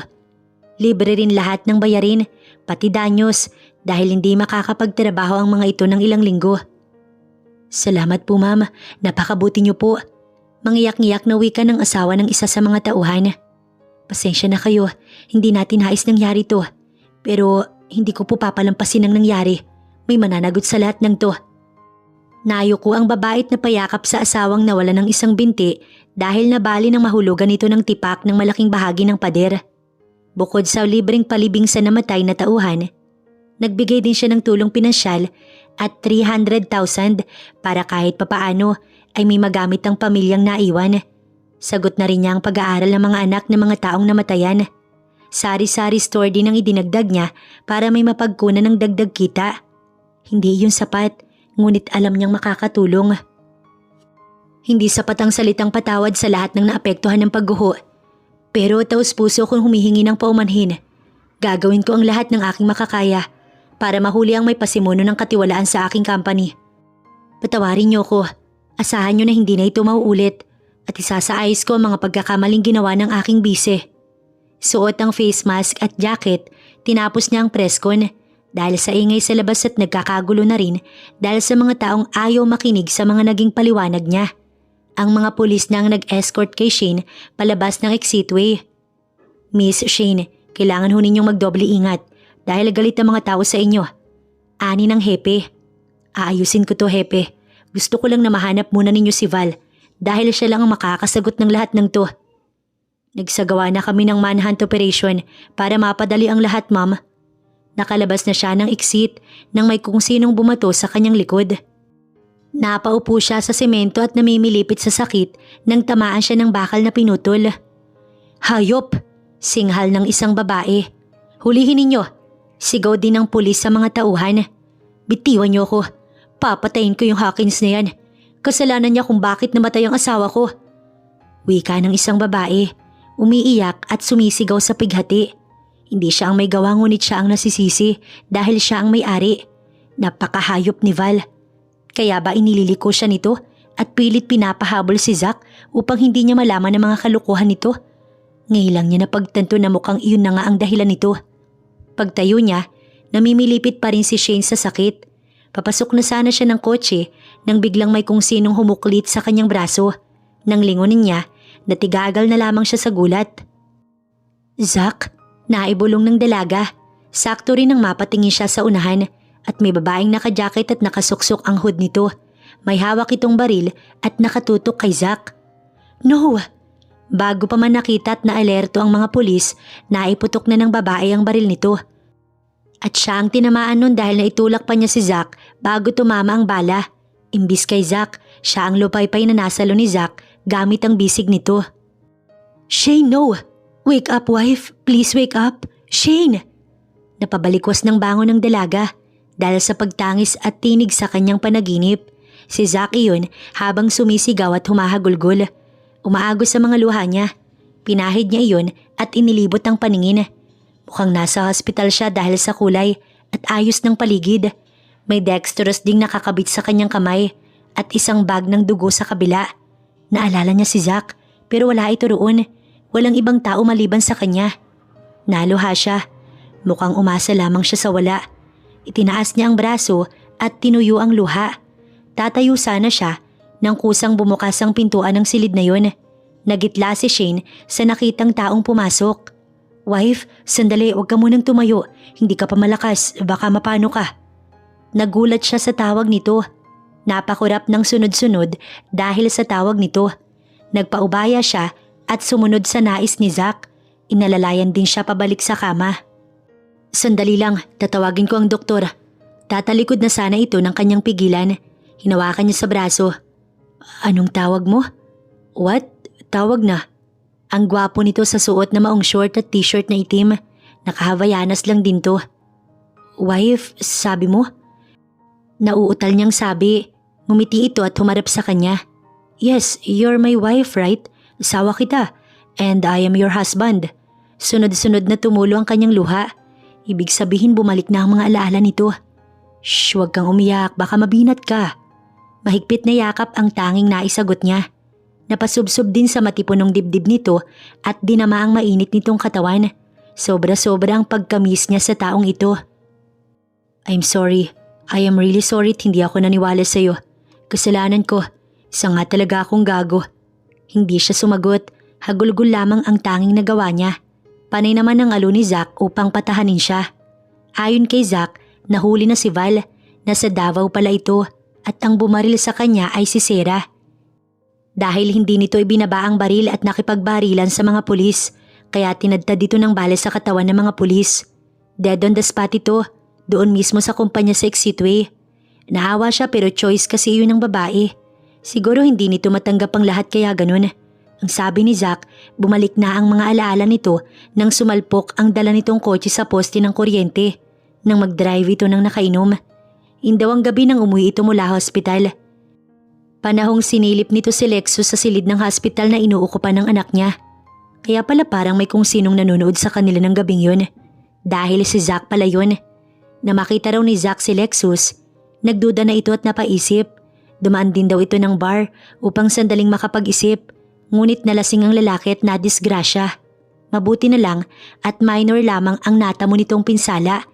Libre rin lahat ng bayarin, pati danyos dahil hindi makakapagtrabaho ang mga ito ng ilang linggo. Salamat po ma'am, napakabuti niyo po. Mangiyak-ngiyak na wika ng asawa ng isa sa mga tauhan. Pasensya na kayo, hindi natin nais nangyari to. Pero hindi ko po papalampasin ang nangyari. May mananagot sa lahat ng to. Nayuko ang babait na payakap sa asawang nawala ng isang binti dahil nabali ng mahulugan ito ng tipak ng malaking bahagi ng pader. Bukod sa libreng palibing sa namatay na tauhan, nagbigay din siya ng tulong pinansyal at 300,000 para kahit papaano ay may magamit ang pamilyang naiwan. Sagot na rin niya ang pag-aaral ng mga anak ng mga taong namatayan. Sari-sari store din ang idinagdag niya para may mapagkunan ng dagdag kita. Hindi yun sapat, ngunit alam niyang makakatulong. Hindi sapat ang salitang patawad sa lahat ng naapektuhan ng pagguho. Pero taos-puso kong humihingi ng paumanhin. Gagawin ko ang lahat ng aking makakaya para mahuli ang may pasimuno ng katiwalaan sa aking company. Patawarin niyo ko. Asahan niyo na hindi na ito mauulit at isasaayos ko ang mga pagkakamaling ginawa ng aking bise. Suot ang face mask at jacket, tinapos niya ang presscon dahil sa ingay sa labas at nagkakagulo na rin dahil sa mga taong ayaw makinig sa mga naging paliwanag niya. Ang mga pulis na ang nag-escort kay Shane palabas ng exitway. Miss Shane, kailangan ho ninyong magdoble ingat dahil galit ang mga tao sa inyo. Ani ng hepe. Aayusin ko to hepe. Gusto ko lang na mahanap muna ninyo si Val dahil siya lang ang makakasagot ng lahat ng to. Nagsagawa na kami ng manhunt operation para mapadali ang lahat ma'am. Nakalabas na siya ng exit nang may kung sinong bumato sa kanyang likod. Napaupo siya sa semento at namimilipit sa sakit nang tamaan siya ng bakal na pinutol. Hayop! Singhal ng isang babae. Hulihin ninyo! Sigaw din ng pulis sa mga tauhan. Bitiwan niyo ko. Papatayin ko yung Hawkins na yan. Kasalanan niya kung bakit namatay ang asawa ko. Wika ng isang babae. Umiiyak at sumisigaw sa pighati. Hindi siya ang may gawa ngunit siya ang nasisisi dahil siya ang may-ari. Napakahayop ni Val. Kaya ba inililiko siya nito at pilit pinapahabol si Zack upang hindi niya malaman ang mga kalukuhan nito? Ngayon lang niya napagtanto na mukhang iyon na nga ang dahilan nito. Pagtayo niya, namimilipit pa rin si Shane sa sakit. Papasok na sana siya ng kotse nang biglang may kung sinong humuklit sa kanyang braso. Nang lingunin niya, natigagal na lamang siya sa gulat. Zack, naibulong ng dalaga. Sakto rin nang mapatingin siya sa unahan at may babaeng naka-jacket at nakasuksok ang hood nito. May hawak itong baril at nakatutok kay Zack. No! Bago pa man nakita at naalerto ang mga pulis, naiputok na ng babae ang baril nito. At siya ang tinamaan nun dahil naitulak pa niya si Zack bago tumama ang bala. Imbis kay Zack, siya ang lupaypay na nasalo ni Zack gamit ang bisig nito. Shane, no! Wake up, wife! Please wake up! Shane! Napabalikwas ng bangon ng dalaga dahil sa pagtangis at tinig sa kanyang panaginip. Si Zack iyon habang sumisigaw at humahagulgol. Umaagos sa mga luha niya. Pinahid niya iyon at inilibot ang paningin. Mukhang nasa hospital siya dahil sa kulay at ayos ng paligid. May dextrose ding nakakabit sa kanyang kamay at isang bag ng dugo sa kabila. Naalala niya si Zack pero wala ito roon. Walang ibang tao maliban sa kanya. Naluha siya. Mukhang umasa lamang siya sa wala. Itinaas niya ang braso at tinuyo ang luha. Tatayo sana siya nang kusang bumukas ang pintuan ng silid na yun. Nagitla si Shane sa nakitang taong pumasok. Wife, sandali, huwag ka munang tumayo. Hindi ka pa malakas, baka mapano ka. Nagulat siya sa tawag nito. Napakurap ng sunod-sunod dahil sa tawag nito. Nagpaubaya siya at sumunod sa nais ni Zack. Inalalayan din siya pabalik sa kama. Sandali lang, tatawagin ko ang doktor. Tatalikod na sana ito ng kanyang pigilan. Hinawakan niya sa braso. Anong tawag mo? What? Tawag na. Ang gwapo nito sa suot na maong short at t-shirt na itim. Nakahawayanas lang din to. Wife, sabi mo? Nauutal niyang sabi. Ngumiti ito at humarap sa kanya. Yes, you're my wife, right? Asawa kita. And I am your husband. Sunod-sunod na tumulo ang kanyang luha. Ibig sabihin bumalik na ang mga alaala nito. Shh, huwag kang umiyak, baka mabinat ka. Mahigpit na yakap ang tanging naisagot niya. Napasubsob din sa matipunong dibdib nito at dinama ang mainit nitong katawan. Sobra-sobra ang pagkamis niya sa taong ito. I'm sorry. I am really sorry at hindi ako naniwala sa'yo. Kasalanan ko. Isa nga talaga akong gago. Hindi siya sumagot. Hagulgul lamang ang tanging nagawa niya. Panay naman ang alo ni Zack upang patahanin siya. Ayon kay Zack, nahuli na si Val. Nasa Davao pala ito at ang bumaril sa kanya ay si Sarah. Dahil hindi nito ibinaba ang baril at nakipagbarilan sa mga pulis, kaya tinadtad dito ng bala sa katawan ng mga pulis. Dead on the spot ito, doon mismo sa kumpanya sa Exitway. Naawa siya pero choice kasi yun ng babae. Siguro hindi nito matanggap ang lahat kaya ganun. Ang sabi ni Zack, bumalik na ang mga alaala nito nang sumalpok ang dala nitong kotse sa poste ng kuryente nang mag-drive ito ng nakainom. Indaw ang gabi nang umuwi ito mula hospital. Panahong sinilip nito si Lexus sa silid ng hospital na inuukupan ng anak niya. Kaya pala parang may kung sinong nanonood sa kanila ng gabing yun. Dahil si Zack pala yun. Na makita raw ni Zack si Lexus, nagduda na ito at napaisip. Dumaan din daw ito ng bar upang sandaling makapag-isip. Ngunit nalasing ang lalaki at nadisgrasya. Mabuti na lang at minor lamang ang natamo nitong pinsala.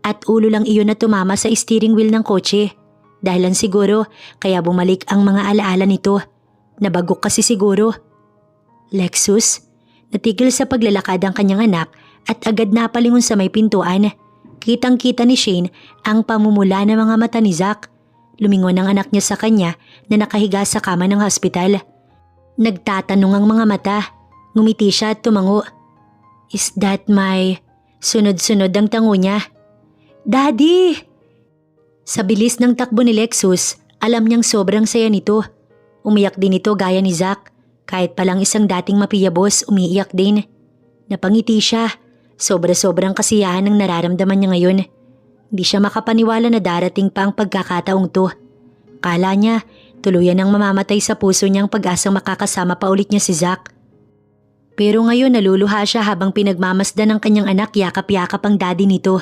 At ulo lang iyon na tumama sa steering wheel ng kotse. Dahilan siguro kaya bumalik ang mga alaala nito. Nabagok kasi siguro. Lexus, natigil sa paglalakad ang kanyang anak at agad napalingon sa may pintuan. Kitang-kita ni Shane ang pamumula ng mga mata ni Zack. Lumingon ang anak niya sa kanya na nakahiga sa kama ng hospital. Nagtatanong ang mga mata. Ngumiti siya at tumango. Is that my... Sunod-sunod ang tango niya. Daddy! Sa bilis ng takbo ni Lexus, alam niyang sobrang saya nito. Umiyak din ito gaya ni Zack. Kahit palang isang dating mapiyabos, umiiyak din. Napangiti siya. Sobra-sobrang kasiyahan ang nararamdaman niya ngayon. Hindi siya makapaniwala na darating pa ang pagkakataong to. Kala niya, tuluyan ang mamamatay sa puso niyang pag-asang makakasama pa ulit niya si Zack. Pero ngayon naluluha siya habang pinagmamasdan ng kanyang anak yakap-yakap ang daddy nito.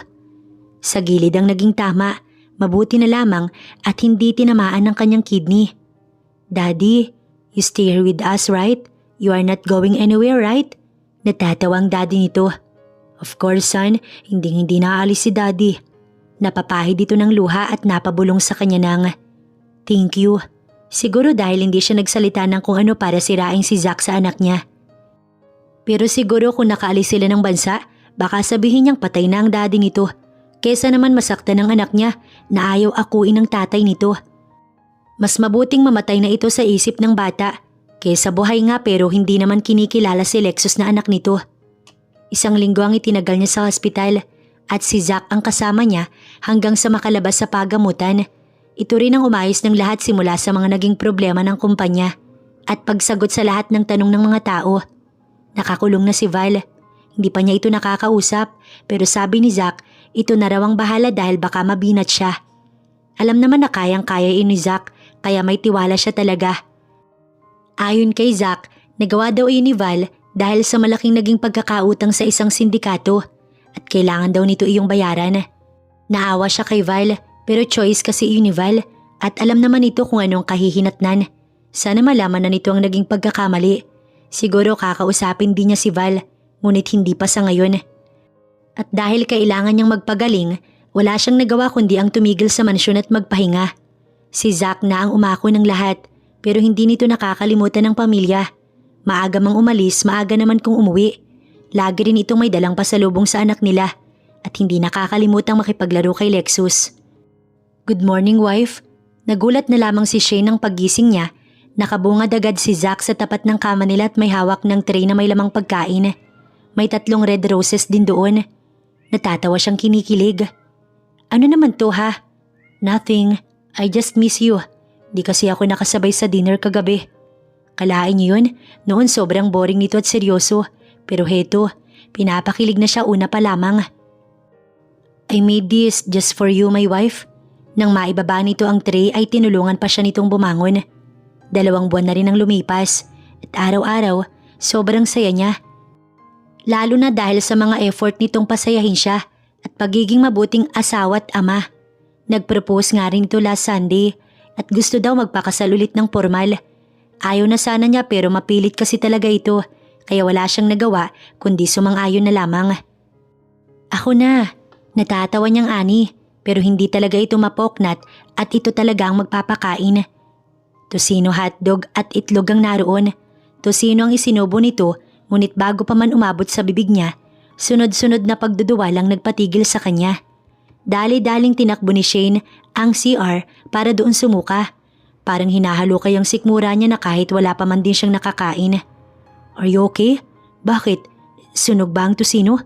Sa gilid ang naging tama, mabuti na lamang at hindi tinamaan ng kanyang kidney. Daddy, you stay here with us, right? You are not going anywhere, right? Natatawa ang daddy nito. Of course son, hindi naalis si daddy. Napapahid ito ng luha at napabulong sa kanya ng, "Thank you." Siguro dahil hindi siya nagsalita ng kung ano para siraing si Zack sa anak niya. Pero siguro kung nakaalis sila ng bansa, baka sabihin niyang patay na ang daddy nito. Kesa naman masaktan ng anak niya na ayaw akuin ng tatay nito. Mas mabuting mamatay na ito sa isip ng bata kesa buhay nga pero hindi naman kinikilala si Lexus na anak nito. 1 linggo ang itinagal niya sa hospital at si Zack ang kasama niya hanggang sa makalabas sa pagamutan. Ito rin ang umayos ng lahat simula sa mga naging problema ng kumpanya at pagsagot sa lahat ng tanong ng mga tao. Nakakulong na si Val. Hindi pa niya ito nakakausap pero sabi ni Zack ito na raw ang bahala dahil baka mabinat siya. Alam naman na kayang-kaya ni Zack kaya may tiwala siya talaga. Ayon kay Zack, nagawa daw ni Val dahil sa malaking naging pagkakautang sa isang sindikato at kailangan daw nito iyong bayaran. Naawa siya kay Val pero choice kasi ni Val at alam naman ito kung anong kahihinatnan. Sana malaman na nito ang naging pagkakamali. Siguro kakausapin din niya si Val ngunit hindi pa sa ngayon. At dahil kailangan niyang magpagaling, wala siyang nagawa kundi ang tumigil sa mansyon at magpahinga. Si Zack na ang umako ng lahat pero hindi nito nakakalimutan ng pamilya. Maaga mang umalis, maaga naman kung umuwi. Lagi rin itong may dalang pasalubong sa anak nila at hindi nakakalimutang makipaglaro kay Lexus. "Good morning, wife." Nagulat na lamang si Shane ng paggising niya. Nakabungad agad si Zack sa tapat ng kama nila at may hawak ng tray na may lamang pagkain. May 3 red roses din doon. Natatawa siyang kinikilig. "Ano naman to ha?" "Nothing. I just miss you. Di kasi ako nakasabay sa dinner kagabi." Kalain niyo yun? Noon sobrang boring nito at seryoso. Pero heto, pinapakilig na siya una pa lamang. "I made this just for you, my wife." Nang maibaba nito ang tray ay tinulungan pa siya nitong bumangon. 2 buwan na rin ang lumipas at araw-araw sobrang saya niya. Lalo na dahil sa mga effort nitong pasayahin siya at pagiging mabuting asawa at ama. Nag-propose nga rin ito last Sunday at gusto daw magpakasal ulit ng formal. Ayaw na sana niya pero mapilit kasi talaga ito kaya wala siyang nagawa kundi sumang-ayon na lamang. "Ako na." Natatawa niyang ani pero hindi talaga ito mapoknat at ito talaga ang magpapakain. Tosino hotdog at itlog ang naroon. Tosino ang isinubo nito ngunit bago pa man umabot sa bibig niya, sunod-sunod na pagduduwalang nagpatigil sa kanya. Dali-daling tinakbo ni Shane ang CR para doon sumuka. Parang hinahalukay ang sikmura niya na kahit wala pa man din siyang nakakain. "Are you okay? Bakit? Sunog ba ang tosino?"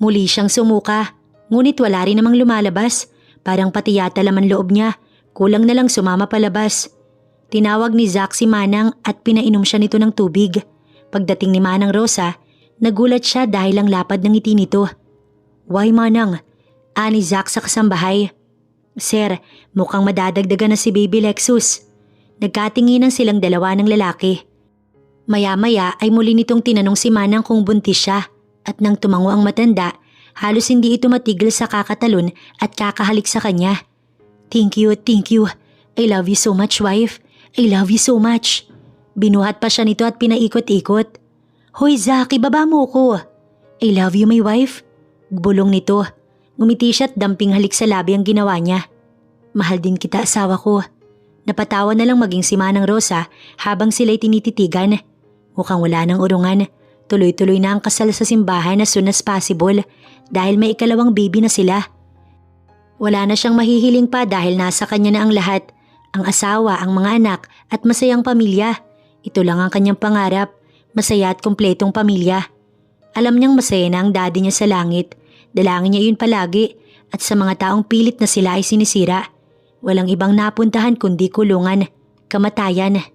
Muli siyang sumuka, ngunit wala rin namang lumalabas. Parang pati yata laman loob niya, kulang na lang sumama palabas. Tinawag ni Zack si Manang at pinainom siya nito ng tubig. Pagdating ni Manang Rosa, nagulat siya dahil ang lapad ng ngiti nito. "Why Manang?" Ani Zack sa kasambahay. "Sir, mukhang madadagdagan na si Baby Lexus." Nagkatinginan silang dalawa ng lalaki. Maya-maya ay muli nitong tinanong si Manang kung buntis siya at nang tumango ang matanda, halos hindi ito matigil sa kakatalon at kakahalik sa kanya. Thank you. I love you so much, wife. I love you so much." Binuhat pa siya nito at pinaikot-ikot. "Hoy Zack, ibaba mo ko." "I love you, my wife." Bulong nito. Ngumiti siya at damping halik sa labi ang ginawa niya. "Mahal din kita, asawa ko." Napatawa na lang maging si Manang Rosa habang sila'y tinititigan. Mukhang wala nang urungan. Tuloy-tuloy na ang kasal sa simbahan as soon as possible dahil may ikalawang baby na sila. Wala na siyang mahihiling pa dahil nasa kanya na ang lahat. Ang asawa, ang mga anak at masayang pamilya. Ito lang ang kanyang pangarap, masaya at kumpletong pamilya. Alam niyang masaya na ang daddy niya sa langit. Dalangin niya yun palagi at sa mga taong pilit na sila ay sinisira. Walang ibang napuntahan kundi kulungan, kamatayan.